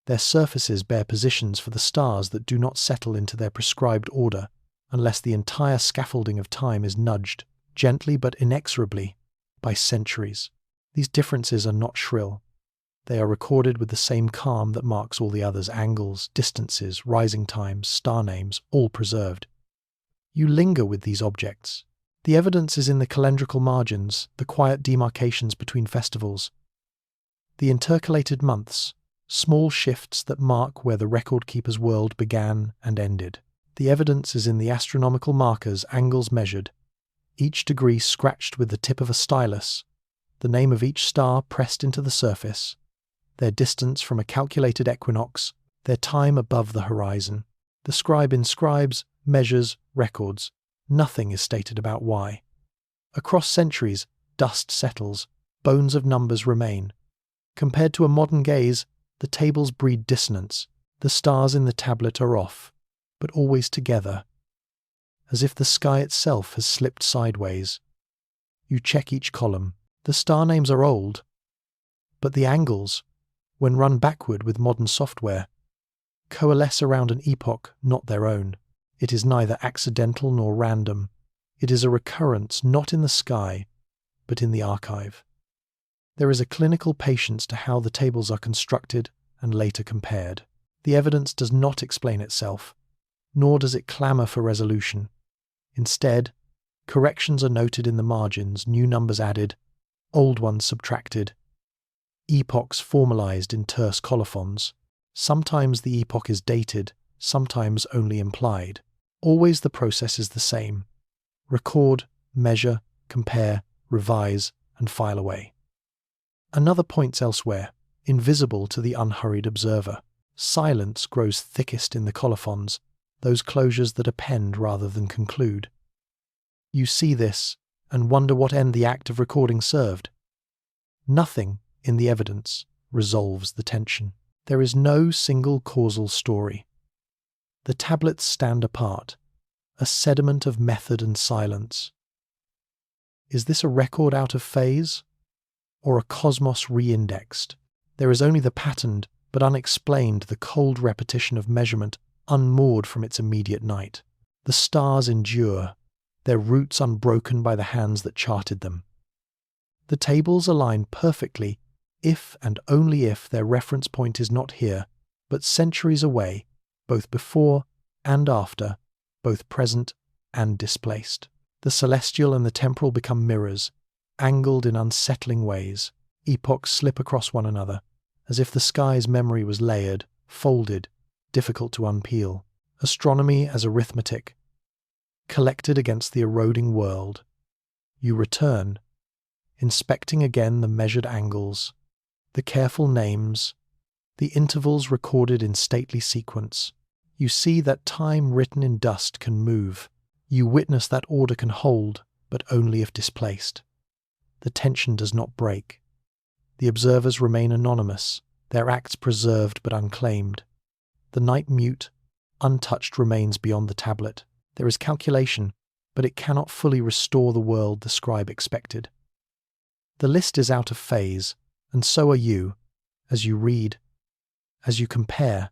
Their surfaces bear positions for the stars that do not settle into their prescribed order unless the entire scaffolding of time is nudged, gently but inexorably, by centuries. These differences are not shrill. They are recorded with the same calm that marks all the others: angles, distances, rising times, star names, all preserved. You linger with these objects. The evidence is in the calendrical margins, the quiet demarcations between festivals, the intercalated months, small shifts that mark where the record-keeper's world began and ended. The evidence is in the astronomical markers, angles measured, each degree scratched with the tip of a stylus, the name of each star pressed into the surface, their distance from a calculated equinox, their time above the horizon. The scribe inscribes, measures, records. Nothing is stated about why. Across centuries, dust settles, bones of numbers remain. Compared to a modern gaze, the tables breed dissonance. The stars in the tablet are off, but always together, as if the sky itself has slipped sideways. You check each column. The star names are old, but the angles, when run backward with modern software, coalesce around an epoch not their own. It is neither accidental nor random. It is a recurrence not in the sky, but in the archive. There is a clinical patience to how the tables are constructed and later compared. The evidence does not explain itself, nor does it clamour for resolution. Instead, corrections are noted in the margins, new numbers added, old ones subtracted, epochs formalised in terse colophons. Sometimes the epoch is dated, sometimes only implied. Always the process is the same: record, measure, compare, revise, and file away. Another points elsewhere, invisible to the unhurried observer. Silence grows thickest in the colophons, those closures that append rather than conclude. You see this and wonder what end the act of recording served. Nothing in the evidence resolves the tension. There is no single causal story. The tablets stand apart, a sediment of method and silence. Is this a record out of phase, or a cosmos re-indexed? There is only the patterned but unexplained, the cold repetition of measurement unmoored from its immediate night. The stars endure, their roots unbroken by the hands that charted them. The tables align perfectly if and only if their reference point is not here, but centuries away, both before and after, both present and displaced. The celestial and the temporal become mirrors, angled in unsettling ways. Epochs slip across one another, as if the sky's memory was layered, folded, difficult to unpeel. Astronomy as arithmetic, collected against the eroding world. You return, inspecting again the measured angles, the careful names, the intervals recorded in stately sequence. You see that time written in dust can move. You witness that order can hold, but only if displaced. The tension does not break. The observers remain anonymous, their acts preserved but unclaimed. The night mute, untouched, remains beyond the tablet. There is calculation, but it cannot fully restore the world the scribe expected. The list is out of phase, and so are you, as you read, as you compare,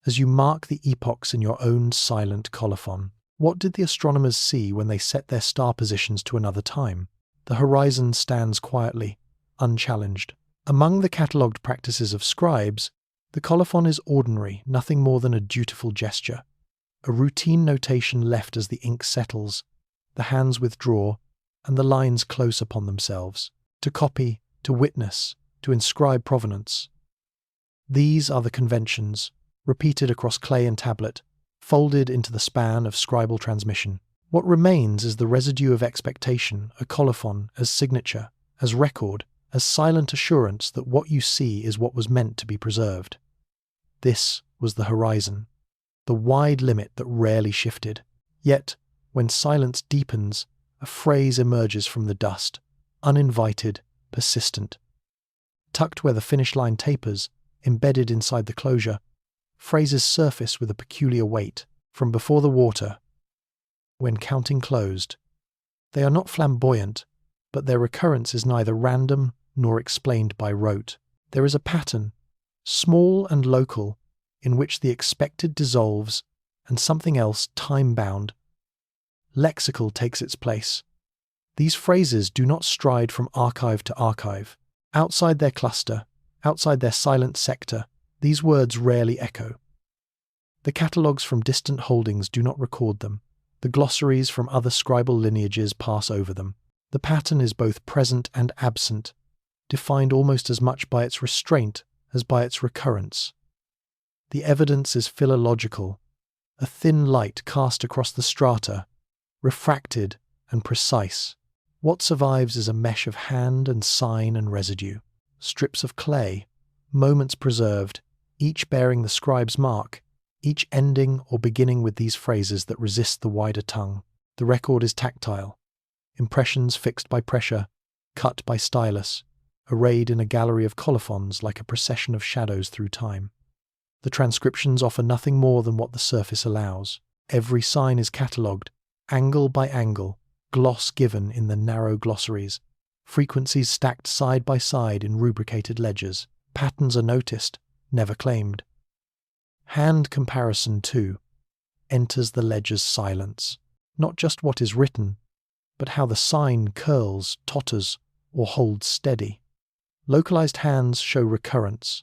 as you mark the epochs in your own silent colophon. What did the astronomers see when they set their star positions to another time? The horizon stands quietly, unchallenged. Among the catalogued practices of scribes, the colophon is ordinary, nothing more than a dutiful gesture, a routine notation left as the ink settles, the hands withdraw, and the lines close upon themselves. To copy, to witness, to inscribe provenance. These are the conventions, repeated across clay and tablet, folded into the span of scribal transmission. What remains is the residue of expectation, a colophon, as signature, as record, as silent assurance that what you see is what was meant to be preserved. This was the horizon, the wide limit that rarely shifted. Yet, when silence deepens, a phrase emerges from the dust, uninvited, persistent. Tucked where the finish line tapers, embedded inside the closure, phrases surface with a peculiar weight, from before the water. When counting closed, they are not flamboyant, but their recurrence is neither random nor explained by rote. There is a pattern, small and local, in which the expected dissolves and something else time-bound, lexical, takes its place. These phrases do not stride from archive to archive. Outside their cluster, outside their silent sector, these words rarely echo. The catalogues from distant holdings do not record them. The glossaries from other scribal lineages pass over them. The pattern is both present and absent, defined almost as much by its restraint as by its recurrence. The evidence is philological, a thin light cast across the strata, refracted and precise. What survives is a mesh of hand and sign and residue, strips of clay, moments preserved, each bearing the scribe's mark, each ending or beginning with these phrases that resist the wider tongue. The record is tactile, impressions fixed by pressure, cut by stylus, arrayed in a gallery of colophons like a procession of shadows through time. The transcriptions offer nothing more than what the surface allows. Every sign is catalogued, angle by angle, gloss given in the narrow glossaries, frequencies stacked side by side in rubricated ledgers. Patterns are noticed, never claimed. Hand comparison, too, enters the ledger's silence. Not just what is written, but how the sign curls, totters, or holds steady. Localized hands show recurrence.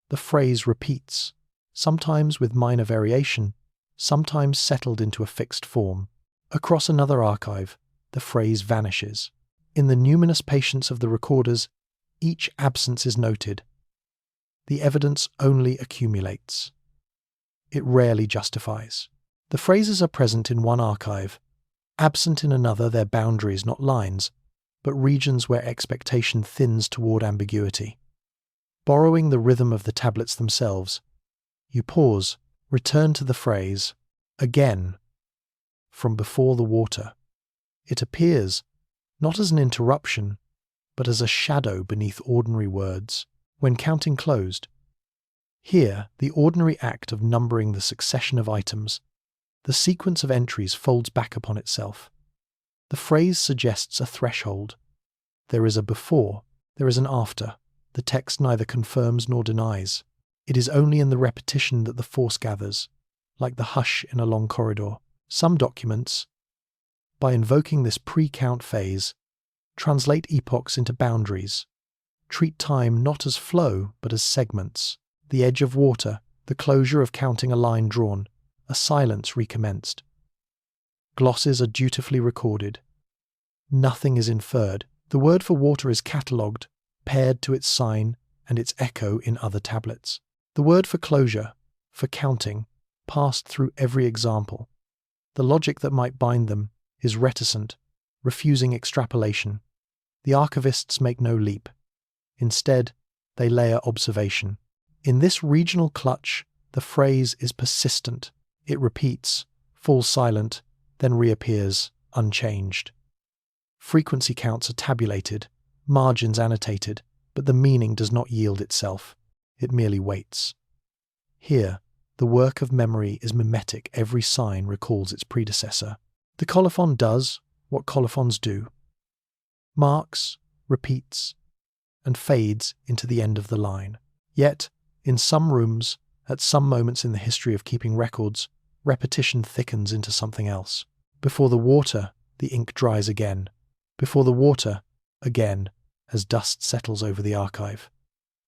The phrase repeats, sometimes with minor variation, sometimes settled into a fixed form. Across another archive, the phrase vanishes. In the numinous patience of the recorders, each absence is noted. The evidence only accumulates. It rarely justifies. The phrases are present in one archive, absent in another, their boundaries not lines, but regions where expectation thins toward ambiguity. Borrowing the rhythm of the tablets themselves, you pause, return to the phrase, again, from before the water. It appears, not as an interruption, but as a shadow beneath ordinary words. When counting closed, here the ordinary act of numbering the succession of items, the sequence of entries folds back upon itself. The phrase suggests a threshold. There is a before, there is an after. The text neither confirms nor denies. It is only in the repetition that the force gathers, like the hush in a long corridor. Some documents, by invoking this pre-count phase, translate epochs into boundaries, treat time not as flow but as segments. The edge of water, the closure of counting a line drawn, a silence recommenced. Glosses are dutifully recorded. Nothing is inferred. The word for water is catalogued, paired to its sign and its echo in other tablets. The word for closure, for counting, passed through every example. The logic that might bind them is reticent, refusing extrapolation. The archivists make no leap. Instead, they layer observation. In this regional clutch, the phrase is persistent. It repeats, falls silent, then reappears, unchanged. Frequency counts are tabulated, margins annotated, but the meaning does not yield itself. It merely waits. Here, the work of memory is mimetic. Every sign recalls its predecessor. The colophon does what colophons do. Marks, repeats, and fades into the end of the line. Yet, in some rooms, at some moments in the history of keeping records, repetition thickens into something else. Before the water, the ink dries again. Before the water, again, as dust settles over the archive.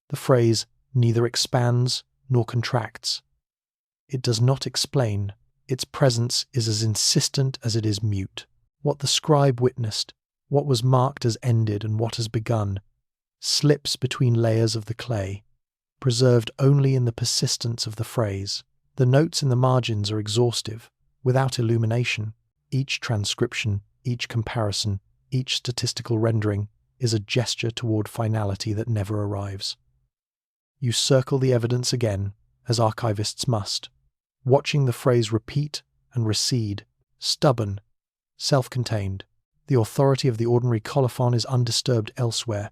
The phrase neither expands nor contracts. It does not explain. Its presence is as insistent as it is mute. What the scribe witnessed, what was marked as ended and what has begun, slips between layers of the clay, preserved only in the persistence of the phrase. The notes in the margins are exhaustive, without illumination. Each transcription, each comparison, each statistical rendering is a gesture toward finality that never arrives. You circle the evidence again, as archivists must, watching the phrase repeat and recede, stubborn, self-contained. The authority of the ordinary colophon is undisturbed elsewhere,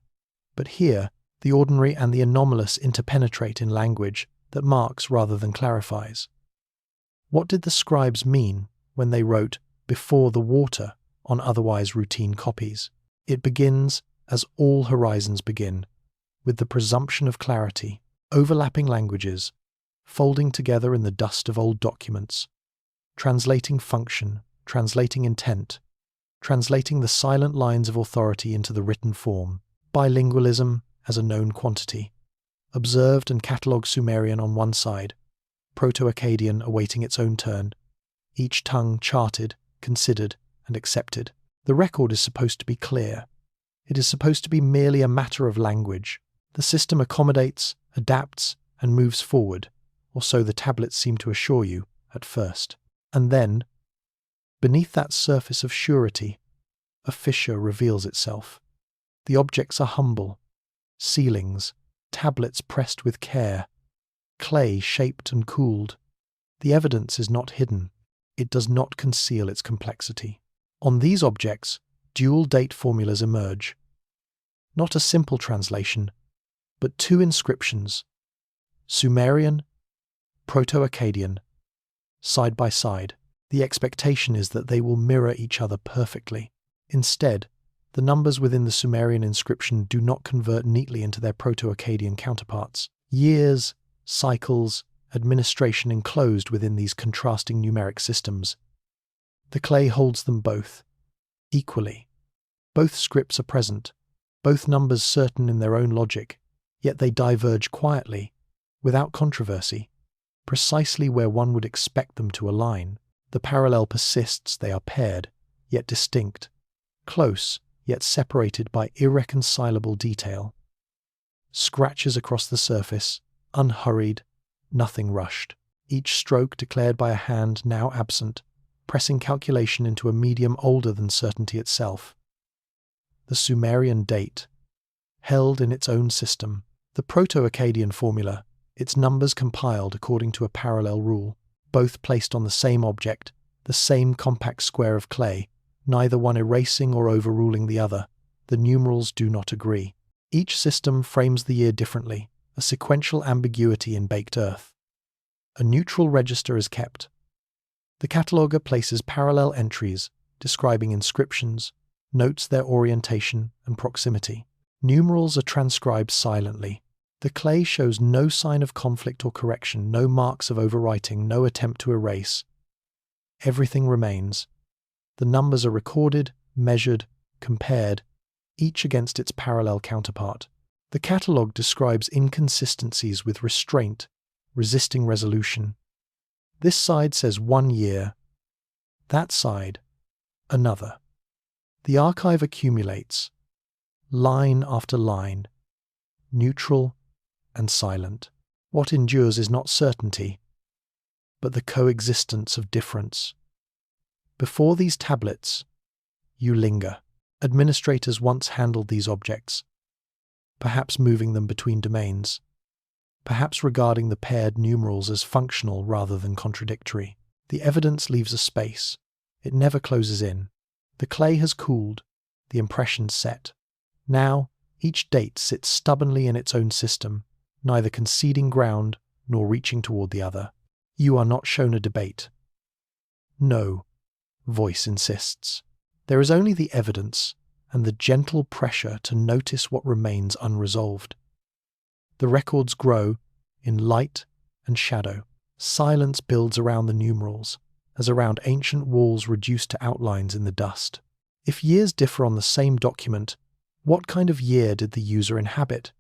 but here the ordinary and the anomalous interpenetrate in language that marks rather than clarifies. What did the scribes mean when they wrote "before the water" on otherwise routine copies? It begins, as all horizons begin, with the presumption of clarity, overlapping languages, folding together in the dust of old documents, translating function, translating intent, translating the silent lines of authority into the written form. Bilingualism as a known quantity. Observed and catalogued Sumerian on one side, Proto-Akkadian awaiting its own turn, each tongue charted, considered, and accepted. The record is supposed to be clear. It is supposed to be merely a matter of language. The system accommodates, adapts, and moves forward, or so the tablets seem to assure you at first. And then, beneath that surface of surety, a fissure reveals itself. The objects are humble, ceilings, tablets pressed with care, clay shaped and cooled. The evidence is not hidden. It does not conceal its complexity. On these objects, dual date formulas emerge. Not a simple translation, but two inscriptions, Sumerian, Proto-Akkadian, side by side. The expectation is that they will mirror each other perfectly. Instead, the numbers within the Sumerian inscription do not convert neatly into their Proto-Akkadian counterparts. Years, cycles, administration enclosed within these contrasting numeric systems. The clay holds them both, equally. Both scripts are present, both numbers certain in their own logic, yet they diverge quietly, without controversy, precisely where one would expect them to align. The parallel persists, they are paired, yet distinct, close, yet separated by irreconcilable detail. Scratches across the surface, unhurried, nothing rushed. Each stroke declared by a hand now absent, pressing calculation into a medium older than certainty itself. The Sumerian date, held in its own system. The Proto-Akkadian formula, its numbers compiled according to a parallel rule, both placed on the same object, the same compact square of clay, neither one erasing or overruling the other. The numerals do not agree. Each system frames the year differently, a sequential ambiguity in baked earth. A neutral register is kept. The cataloguer places parallel entries describing inscriptions, notes their orientation and proximity. Numerals are transcribed silently. The clay shows no sign of conflict or correction, no marks of overwriting, no attempt to erase. Everything remains. The numbers are recorded, measured, compared, each against its parallel counterpart. The catalogue describes inconsistencies with restraint, resisting resolution. This side says 1 year, that side, another. The archive accumulates, line after line, neutral and silent. What endures is not certainty, but the coexistence of difference. Before these tablets, you linger. Administrators once handled these objects, perhaps moving them between domains, perhaps regarding the paired numerals as functional rather than contradictory. The evidence leaves a space. It never closes in. The clay has cooled, the impressions set. Now, each date sits stubbornly in its own system, neither conceding ground nor reaching toward the other. You are not shown a debate. No, voice insists. There is only the evidence and the gentle pressure to notice what remains unresolved. The records grow in light and shadow. Silence builds around the numerals, as around ancient walls reduced to outlines in the dust. If years differ on the same document, what kind of year did the user inhabit?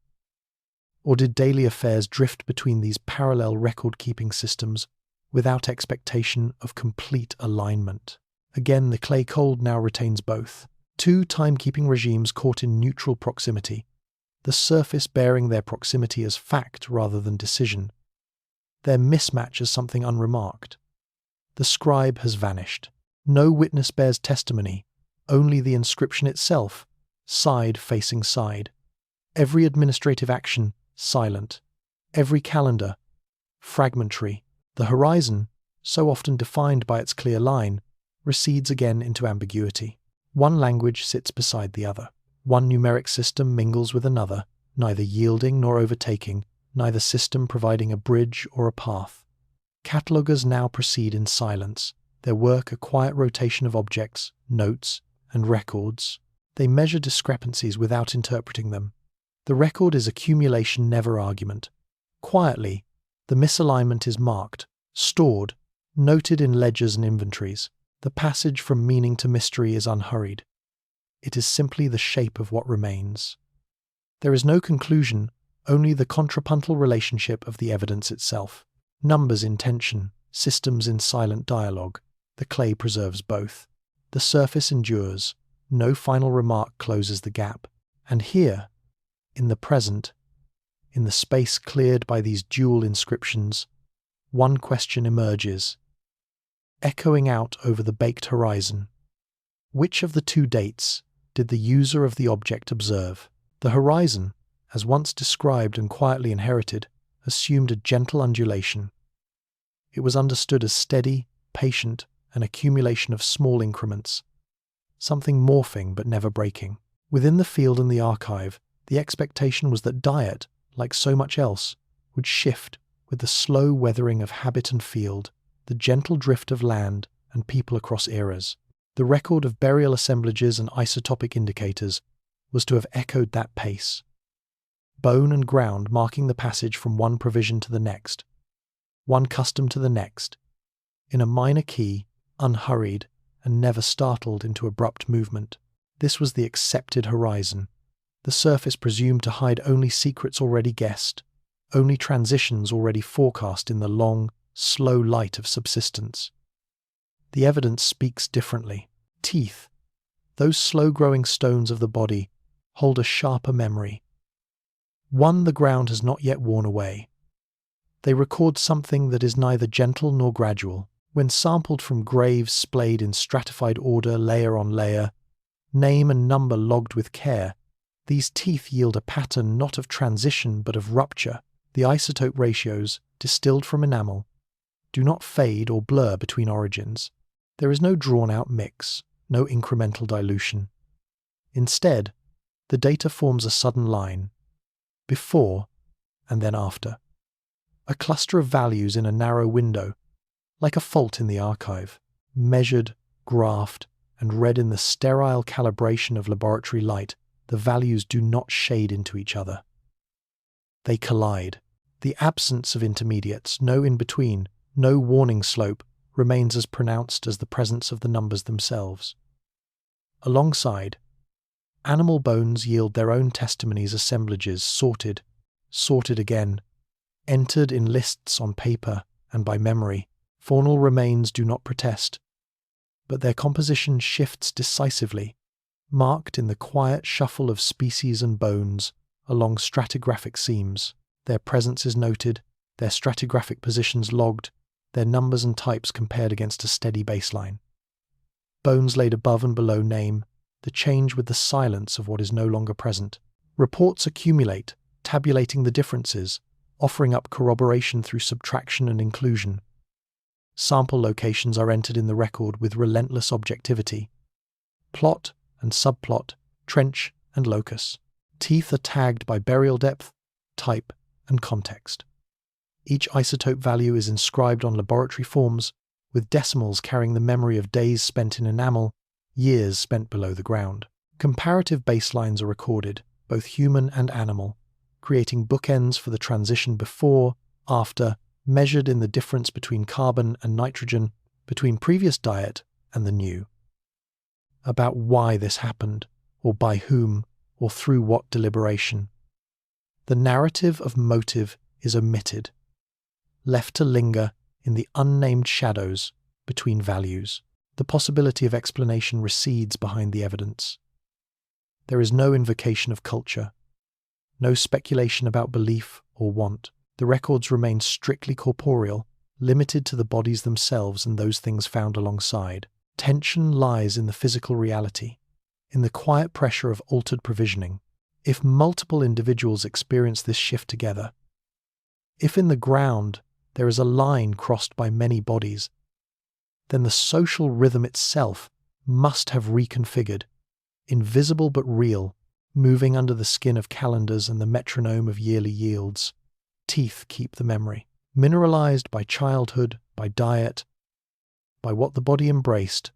Or did daily affairs drift between these parallel record-keeping systems without expectation of complete alignment? Again, the clay cold now retains both. Two timekeeping regimes caught in neutral proximity, the surface bearing their proximity as fact rather than decision. their mismatch as something unremarked. The scribe has vanished. No witness bears testimony, only the inscription itself, side facing side. Every administrative action, silent. Every calendar, fragmentary. The horizon, so often defined by its clear line, recedes again into ambiguity. One language sits beside the other. One numeric system mingles with another, neither yielding nor overtaking, neither system providing a bridge or a path. Catalogers now proceed in silence, their work a quiet rotation of objects, notes, and records. They measure discrepancies without interpreting them. The record is accumulation, never argument. Quietly, the misalignment is marked, stored, noted in ledgers and inventories. The passage from meaning to mystery is unhurried. It is simply the shape of what remains. There is no conclusion, only the contrapuntal relationship of the evidence itself. Numbers in tension, systems in silent dialogue. The clay preserves both. The surface endures. No final remark closes the gap. And here, in the present, in the space cleared by these dual inscriptions, one question emerges, echoing out over the baked horizon. Which of the two dates did the user of the object observe? The horizon, as once described and quietly inherited, assumed a gentle undulation. It was understood as steady, patient, an accumulation of small increments, something morphing but never breaking. Within the field and the archive, the expectation was that diet, like so much else, would shift with the slow weathering of habit and field, the gentle drift of land and people across eras. The record of burial assemblages and isotopic indicators was to have echoed that pace. Bone and ground marking the passage from one provision to the next, one custom to the next, in a minor key, unhurried, and never startled into abrupt movement. This was the accepted horizon, the surface presumed to hide only secrets already guessed, only transitions already forecast in the long, slow light of subsistence. The evidence speaks differently. Teeth, those slow-growing stones of the body, hold a sharper memory. One the ground has not yet worn away. They record something that is neither gentle nor gradual. When sampled from graves splayed in stratified order, layer on layer, name and number logged with care, these teeth yield a pattern not of transition but of rupture. The isotope ratios, distilled from enamel, do not fade or blur between origins. There is no drawn-out mix, no incremental dilution. Instead, the data forms a sudden line, before and then after. A cluster of values in a narrow window, like a fault in the archive, measured, graphed, and read in the sterile calibration of laboratory light. The values do not shade into each other. They collide. The absence of intermediates, no in-between, no warning slope, remains as pronounced as the presence of the numbers themselves. Alongside, animal bones yield their own testimonies, assemblages, sorted again, entered in lists on paper and by memory. Faunal remains do not protest, but their composition shifts decisively, marked in the quiet shuffle of species and bones along stratigraphic seams. Their presence is noted, their stratigraphic positions logged, their numbers and types compared against a steady baseline. Bones laid above and below name, the change with the silence of what is no longer present. Reports accumulate, tabulating the differences, offering up corroboration through subtraction and inclusion. Sample locations are entered in the record with relentless objectivity. Plot and subplot, trench and locus. Teeth are tagged by burial depth, type, and context. Each isotope value is inscribed on laboratory forms, with decimals carrying the memory of days spent in enamel, years spent below the ground. Comparative baselines are recorded, both human and animal, creating bookends for the transition before, after, measured in the difference between carbon and nitrogen, between previous diet and the new. About why this happened, or by whom, or through what deliberation. The narrative of motive is omitted, left to linger in the unnamed shadows between values. The possibility of explanation recedes behind the evidence. There is no invocation of culture, no speculation about belief or want. The records remain strictly corporeal, limited to the bodies themselves and those things found alongside. Tension lies in the physical reality, in the quiet pressure of altered provisioning. If multiple individuals experience this shift together, if in the ground there is a line crossed by many bodies, then the social rhythm itself must have reconfigured, invisible but real, moving under the skin of calendars and the metronome of yearly yields. Teeth keep the memory, mineralized by childhood, by diet, by what the body embraced.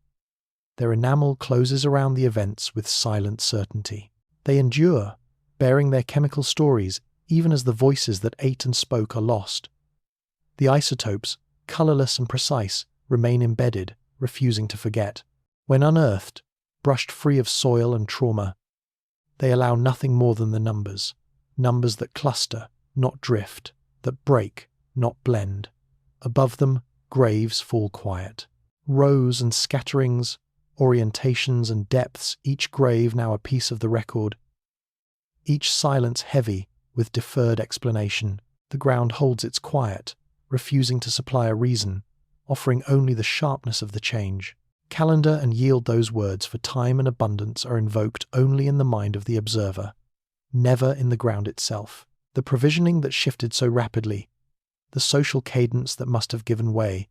Their enamel closes around the events with silent certainty. They endure, bearing their chemical stories, even as the voices that ate and spoke are lost. The isotopes, colorless and precise, remain embedded, refusing to forget. When unearthed, brushed free of soil and trauma, they allow nothing more than the numbers that cluster, not drift, that break, not blend. Above them, graves fall quiet. Rows and scatterings, orientations and depths, each grave now a piece of the record, each silence heavy with deferred explanation. The ground holds its quiet, refusing to supply a reason, offering only the sharpness of the change. Calendar and yield those words, for time and abundance are invoked only in the mind of the observer, never in the ground itself. The provisioning that shifted so rapidly, the social cadence that must have given way,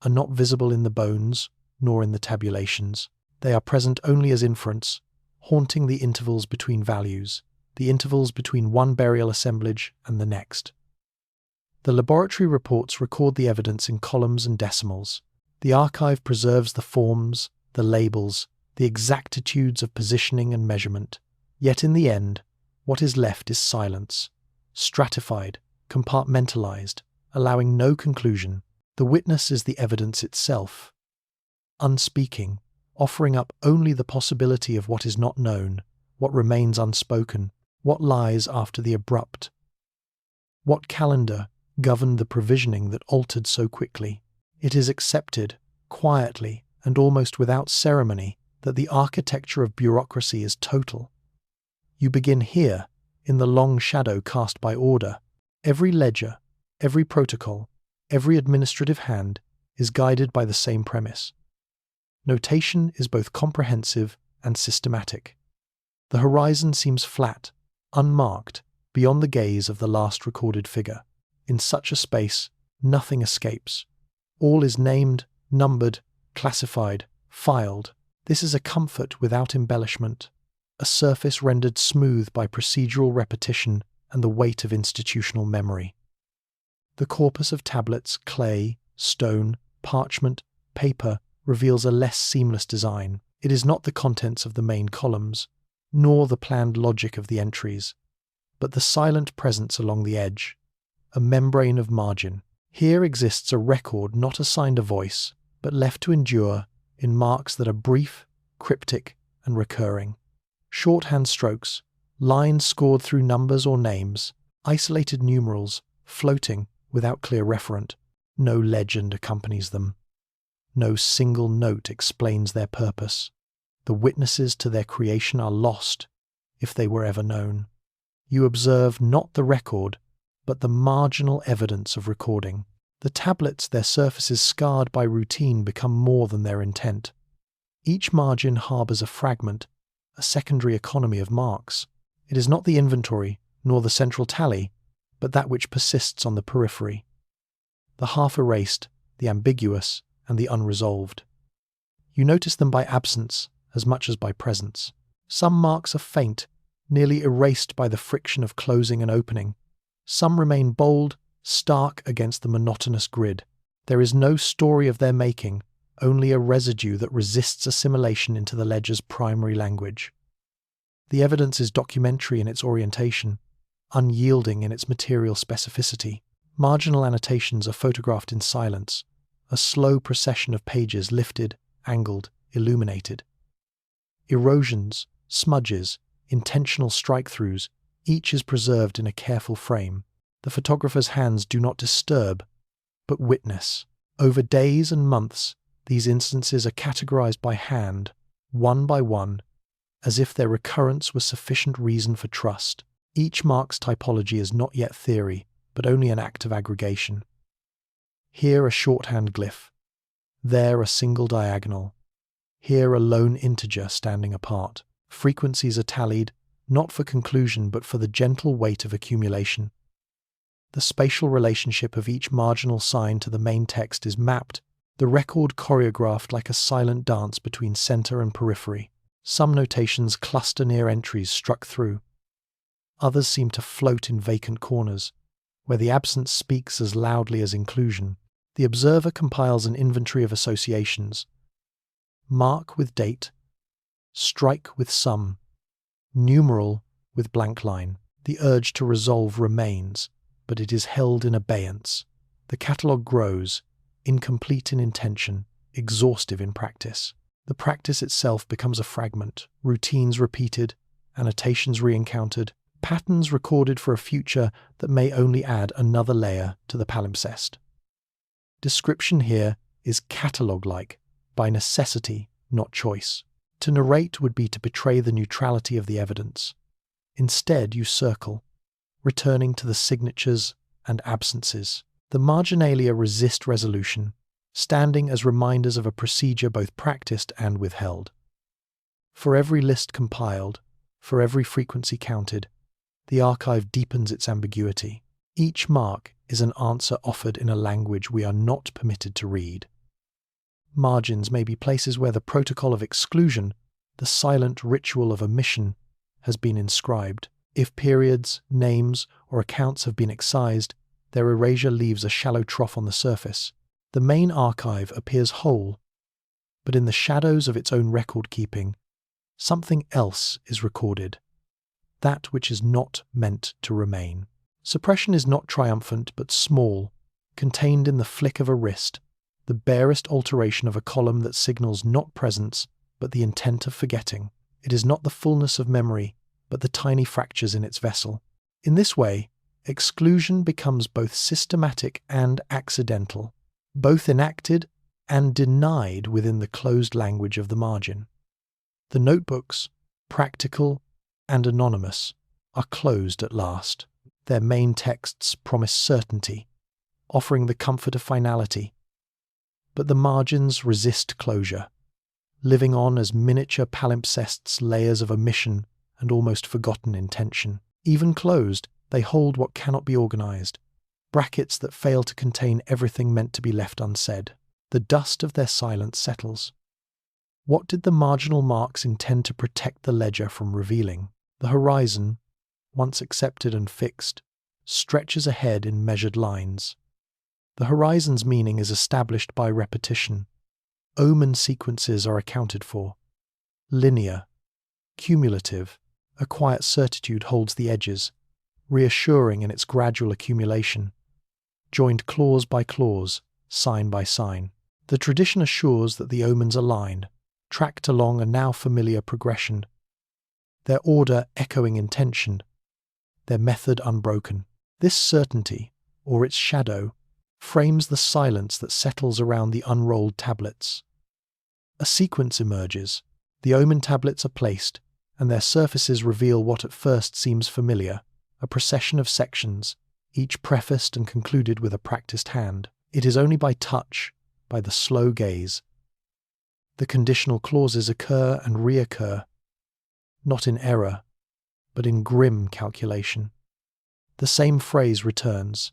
are not visible in the bones, nor in the tabulations. They are present only as inference, haunting the intervals between values, the intervals between one burial assemblage and the next. The laboratory reports record the evidence in columns and decimals. The archive preserves the forms, the labels, the exactitudes of positioning and measurement. Yet in the end, what is left is silence, stratified, compartmentalized, allowing no conclusion. The witness is the evidence itself, unspeaking, offering up only the possibility of what is not known, what remains unspoken, what lies after the abrupt. What calendar governed the provisioning that altered so quickly? It is accepted, quietly and almost without ceremony, that the architecture of bureaucracy is total. You begin here, in the long shadow cast by order. Every ledger, every protocol, every administrative hand is guided by the same premise. Notation is both comprehensive and systematic. The horizon seems flat, unmarked, beyond the gaze of the last recorded figure. In such a space, nothing escapes. All is named, numbered, classified, filed. This is a comfort without embellishment, a surface rendered smooth by procedural repetition and the weight of institutional memory. The corpus of tablets, clay, stone, parchment, paper reveals a less seamless design. It is not the contents of the main columns, nor the planned logic of the entries, but the silent presence along the edge, a membrane of margin. Here exists a record not assigned a voice, but left to endure in marks that are brief, cryptic, and recurring. Shorthand strokes, lines scored through numbers or names, isolated numerals, floating without clear referent. No legend accompanies them. No single note explains their purpose. The witnesses to their creation are lost, if they were ever known. You observe not the record, but the marginal evidence of recording. The tablets, their surfaces scarred by routine, become more than their intent. Each margin harbours a fragment, a secondary economy of marks. It is not the inventory, nor the central tally, but that which persists on the periphery. The half-erased, the ambiguous, and the unresolved. You notice them by absence as much as by presence. Some marks are faint, nearly erased by the friction of closing and opening. Some remain bold, stark against the monotonous grid. There is no story of their making, only a residue that resists assimilation into the ledger's primary language. The evidence is documentary in its orientation, unyielding in its material specificity. Marginal annotations are photographed in silence, a slow procession of pages lifted, angled, illuminated. Erosions, smudges, intentional strike-throughs, each is preserved in a careful frame. The photographer's hands do not disturb, but witness. Over days and months, these instances are categorized by hand, one by one, as if their recurrence was sufficient reason for trust. Each mark's typology is not yet theory, but only an act of aggregation. Here a shorthand glyph, there a single diagonal, here a lone integer standing apart. Frequencies are tallied, not for conclusion but for the gentle weight of accumulation. The spatial relationship of each marginal sign to the main text is mapped, the record choreographed like a silent dance between center and periphery. Some notations cluster near entries struck through. Others seem to float in vacant corners, where the absence speaks as loudly as inclusion. The observer compiles an inventory of associations. Mark with date, strike with sum, numeral with blank line. The urge to resolve remains, but it is held in abeyance. The catalogue grows, incomplete in intention, exhaustive in practice. The practice itself becomes a fragment, routines repeated, annotations re-encountered, patterns recorded for a future that may only add another layer to the palimpsest. Description here is catalogue-like, by necessity, not choice. To narrate would be to betray the neutrality of the evidence. Instead, you circle, returning to the signatures and absences. The marginalia resist resolution, standing as reminders of a procedure both practiced and withheld. For every list compiled, for every frequency counted, the archive deepens its ambiguity. Each mark is an answer offered in a language we are not permitted to read. Margins may be places where the protocol of exclusion, the silent ritual of omission, has been inscribed. If periods, names, or accounts have been excised, their erasure leaves a shallow trough on the surface. The main archive appears whole, but in the shadows of its own record-keeping, something else is recorded, that which is not meant to remain. Suppression is not triumphant but small, contained in the flick of a wrist, the barest alteration of a column that signals not presence but the intent of forgetting. It is not the fullness of memory, but the tiny fractures in its vessel. In this way, exclusion becomes both systematic and accidental, both enacted and denied within the closed language of the margin. The notebooks, practical and anonymous, are closed at last. Their main texts promise certainty, offering the comfort of finality. But the margins resist closure, living on as miniature palimpsests, layers of omission and almost forgotten intention. Even closed, they hold what cannot be organized, brackets that fail to contain everything meant to be left unsaid. The dust of their silence settles. What did the marginal marks intend to protect the ledger from revealing? The horizon, once accepted and fixed, stretches ahead in measured lines. The horizon's meaning is established by repetition. Omen sequences are accounted for. Linear, cumulative, a quiet certitude holds the edges, reassuring in its gradual accumulation, joined clause by clause, sign by sign. The tradition assures that the omens align, tracked along a now familiar progression, their order echoing intention, their method unbroken. This certainty, or its shadow, frames the silence that settles around the unrolled tablets. A sequence emerges, the omen tablets are placed, and their surfaces reveal what at first seems familiar, a procession of sections, each prefaced and concluded with a practiced hand. It is only by touch, by the slow gaze. The conditional clauses occur and reoccur, not in error, but in grim calculation. The same phrase returns,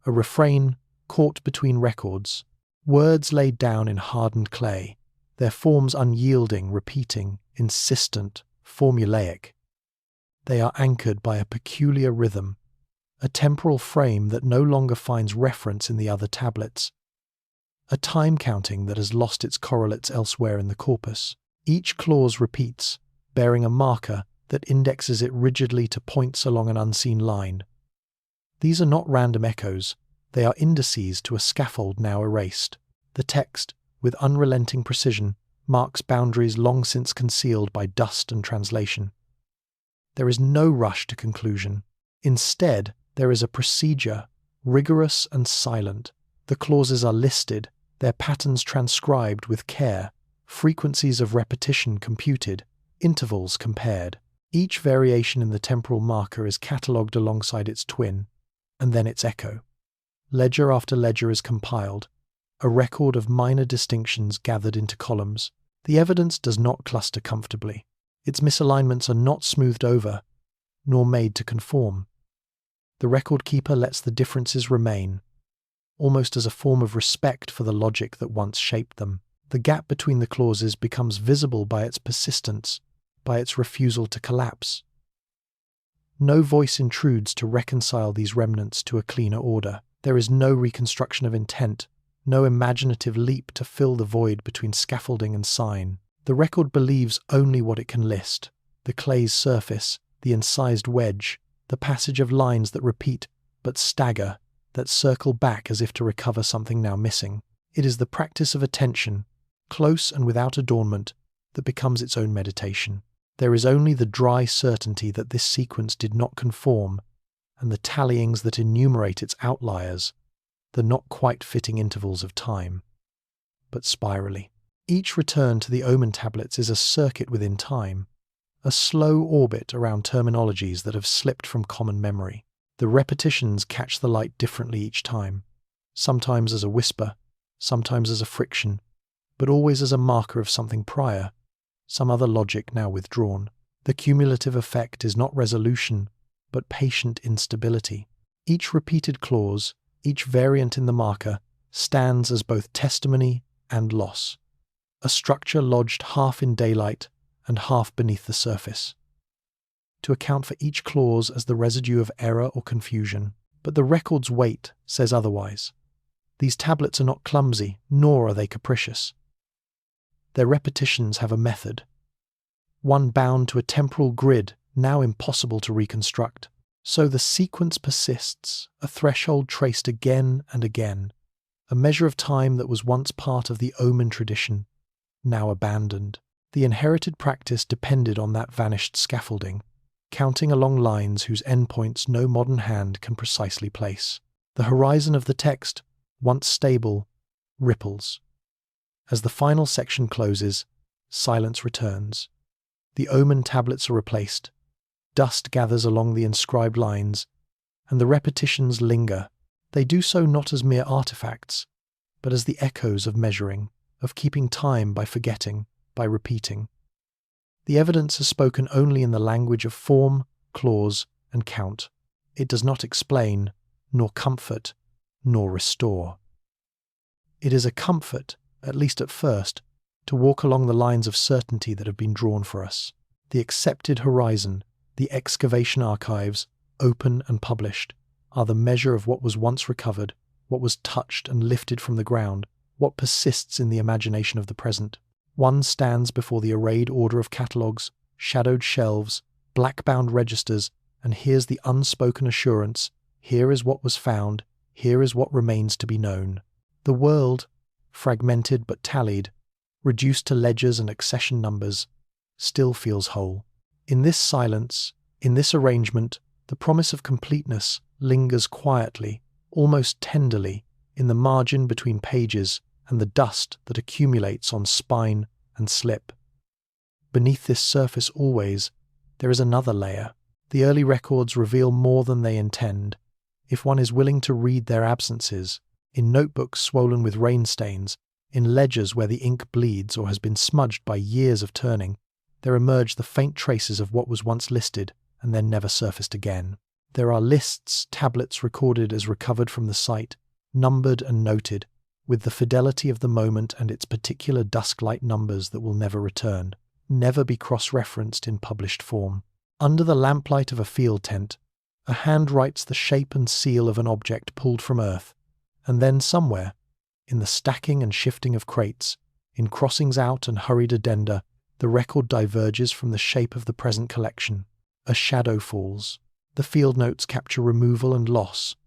a refrain caught between records, words laid down in hardened clay, their forms unyielding, repeating, insistent, formulaic. They are anchored by a peculiar rhythm, a temporal frame that no longer finds reference in the other tablets, a time counting that has lost its correlates elsewhere in the corpus. Each clause repeats, bearing a marker that indexes it rigidly to points along an unseen line. These are not random echoes, they are indices to a scaffold now erased. The text, with unrelenting precision, marks boundaries long since concealed by dust and translation. There is no rush to conclusion. Instead, there is a procedure, rigorous and silent. The clauses are listed, their patterns transcribed with care, frequencies of repetition computed, intervals compared. Each variation in the temporal marker is catalogued alongside its twin, and then its echo. Ledger after ledger is compiled, a record of minor distinctions gathered into columns. The evidence does not cluster comfortably. Its misalignments are not smoothed over, nor made to conform. The record keeper lets the differences remain, almost as a form of respect for the logic that once shaped them. The gap between the clauses becomes visible by its persistence, by its refusal to collapse. No voice intrudes to reconcile these remnants to a cleaner order. There is no reconstruction of intent, no imaginative leap to fill the void between scaffolding and sign. The record believes only what it can list: the clay's surface, the incised wedge, the passage of lines that repeat but stagger, that circle back as if to recover something now missing. It is the practice of attention, close and without adornment, that becomes its own meditation. There is only the dry certainty that this sequence did not conform, and the tallyings that enumerate its outliers, the not quite fitting intervals of time, but spirally. Each return to the omen tablets is a circuit within time, a slow orbit around terminologies that have slipped from common memory. The repetitions catch the light differently each time, sometimes as a whisper, sometimes as a friction, but always as a marker of something prior, some other logic now withdrawn. The cumulative effect is not resolution, but patient instability. Each repeated clause, each variant in the marker, stands as both testimony and loss, a structure lodged half in daylight and half beneath the surface, to account for each clause as the residue of error or confusion. But the record's weight says otherwise. These tablets are not clumsy, nor are they capricious. Their repetitions have a method, one bound to a temporal grid now impossible to reconstruct. So the sequence persists, a threshold traced again and again, a measure of time that was once part of the omen tradition, now abandoned. The inherited practice depended on that vanished scaffolding, counting along lines whose endpoints no modern hand can precisely place. The horizon of the text, once stable, ripples. As the final section closes, silence returns. The omen tablets are replaced. Dust gathers along the inscribed lines, and the repetitions linger. They do so not as mere artifacts, but as the echoes of measuring, of keeping time by forgetting, by repeating. The evidence is spoken only in the language of form, clause, and count. It does not explain, nor comfort, nor restore. It is a comfort, at least at first, to walk along the lines of certainty that have been drawn for us. The accepted horizon, the excavation archives, open and published, are the measure of what was once recovered, what was touched and lifted from the ground, what persists in the imagination of the present. One stands before the arrayed order of catalogues, shadowed shelves, black-bound registers, and hears the unspoken assurance: here is what was found, here is what remains to be known. The world, fragmented but tallied, reduced to ledgers and accession numbers, still feels whole. In this silence, in this arrangement, the promise of completeness lingers quietly, almost tenderly, in the margin between pages and the dust that accumulates on spine and slip. Beneath this surface always, there is another layer. The early records reveal more than they intend, if one is willing to read their absences, in notebooks swollen with rain stains, in ledgers where the ink bleeds or has been smudged by years of turning. There emerge the faint traces of what was once listed and then never surfaced again. There are lists, tablets recorded as recovered from the site, numbered and noted, with the fidelity of the moment and its particular dusk-light numbers that will never return, never be cross-referenced in published form. Under the lamplight of a field tent, a hand writes the shape and seal of an object pulled from earth, and then somewhere, in the stacking and shifting of crates, in crossings out and hurried addenda, the record diverges from the shape of the present collection. A shadow falls. The field notes capture removal and loss.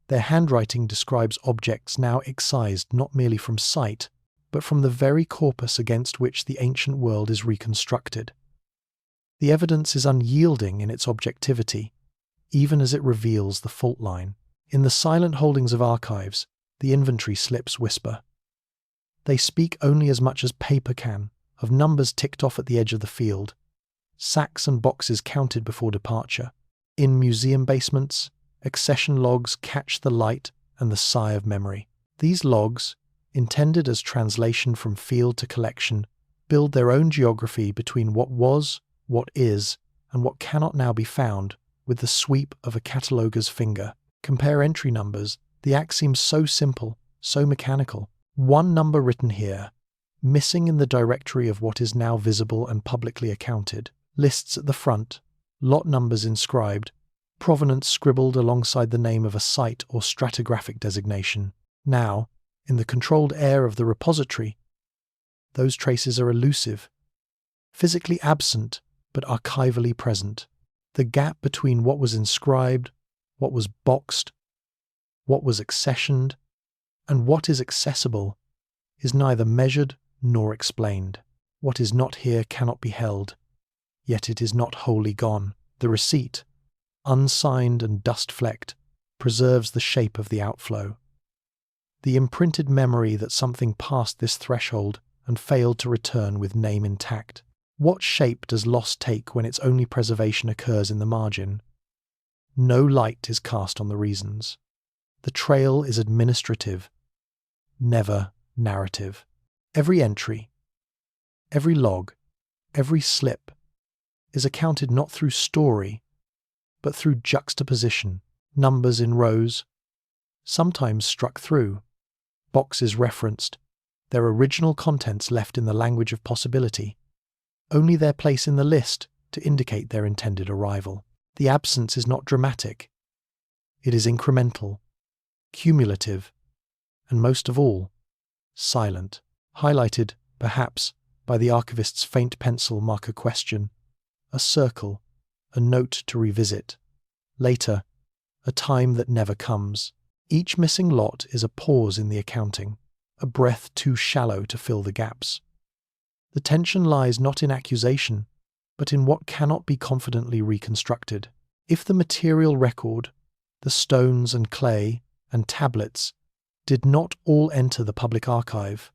Their handwriting describes objects now excised not merely from sight, but from the very corpus against which the ancient world is reconstructed. The evidence is unyielding in its objectivity, even as it reveals the fault line. In the silent holdings of archives, the inventory slips whisper. They speak only as much as paper can, of numbers ticked off at the edge of the field, sacks and boxes counted before departure. In museum basements, accession logs catch the light and the sigh of memory. These logs, intended as translation from field to collection, build their own geography between what was, what is, and what cannot now be found with the sweep of a cataloger's finger. Compare entry numbers. The act seems so simple, so mechanical. One number written here, missing in the directory of what is now visible and publicly accounted. Lists at the front, lot numbers inscribed, provenance scribbled alongside the name of a site or stratigraphic designation. Now, in the controlled air of the repository, those traces are elusive, physically absent but archivally present. The gap between what was inscribed, what was boxed, what was accessioned, and what is accessible is neither measured nor explained. What is not here cannot be held, yet it is not wholly gone. The receipt, unsigned and dust-flecked, preserves the shape of the outflow. The imprinted memory that something passed this threshold and failed to return with name intact. What shape does loss take when its only preservation occurs in the margin? No light is cast on the reasons. The trail is administrative, never narrative. Every entry, every log, every slip is accounted not through story, but through juxtaposition. Numbers in rows, sometimes struck through, boxes referenced, their original contents left in the language of possibility, only their place in the list to indicate their intended arrival. The absence is not dramatic. It is incremental, cumulative, and most of all, silent. Highlighted, perhaps, by the archivist's faint pencil mark a question, a circle, a note to revisit. Later, a time that never comes. Each missing lot is a pause in the accounting, a breath too shallow to fill the gaps. The tension lies not in accusation, but in what cannot be confidently reconstructed. If the material record, the stones and clay and tablets, did not all enter the public archive,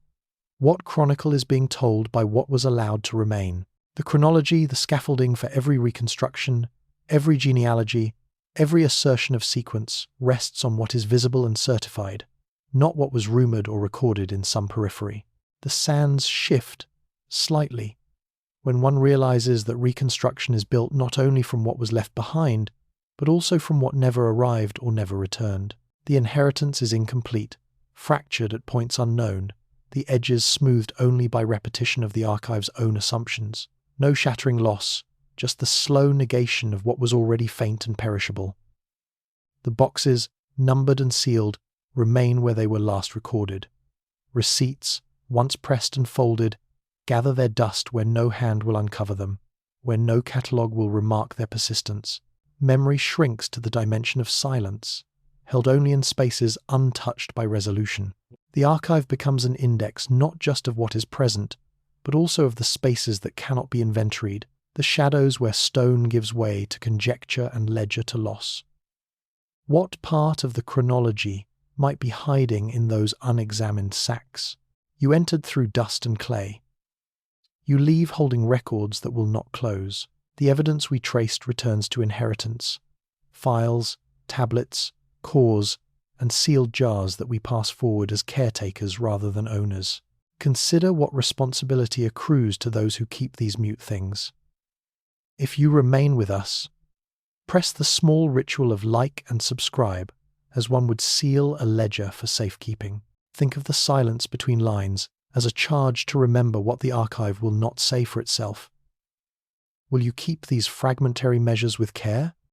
what chronicle is being told by what was allowed to remain? The chronology, the scaffolding for every reconstruction, every genealogy, every assertion of sequence rests on what is visible and certified, not what was rumoured or recorded in some periphery. The sands shift slightly when one realises that reconstruction is built not only from what was left behind, but also from what never arrived or never returned. The inheritance is incomplete, fractured at points unknown, the edges smoothed only by repetition of the archive's own assumptions. No shattering loss, just the slow negation of what was already faint and perishable. The boxes, numbered and sealed, remain where they were last recorded. Receipts, once pressed and folded, gather their dust where no hand will uncover them, where no catalogue will remark their persistence. Memory shrinks to the dimension of silence, held only in spaces untouched by resolution. The archive becomes an index not just of what is present, but also of the spaces that cannot be inventoried, the shadows where stone gives way to conjecture and ledger to loss. What part of the chronology might be hiding in those unexamined sacks? You entered through dust and clay. You leave holding records that will not close. The evidence we traced returns to inheritance. Files, tablets, cores, and sealed jars that we pass forward as caretakers rather than owners. Consider what responsibility accrues to those who keep these mute things. If you remain with us, press the small ritual of like and subscribe as one would seal a ledger for safekeeping. Think of the silence between lines as a charge to remember what the archive will not say for itself. Will you keep these fragmentary measures with care?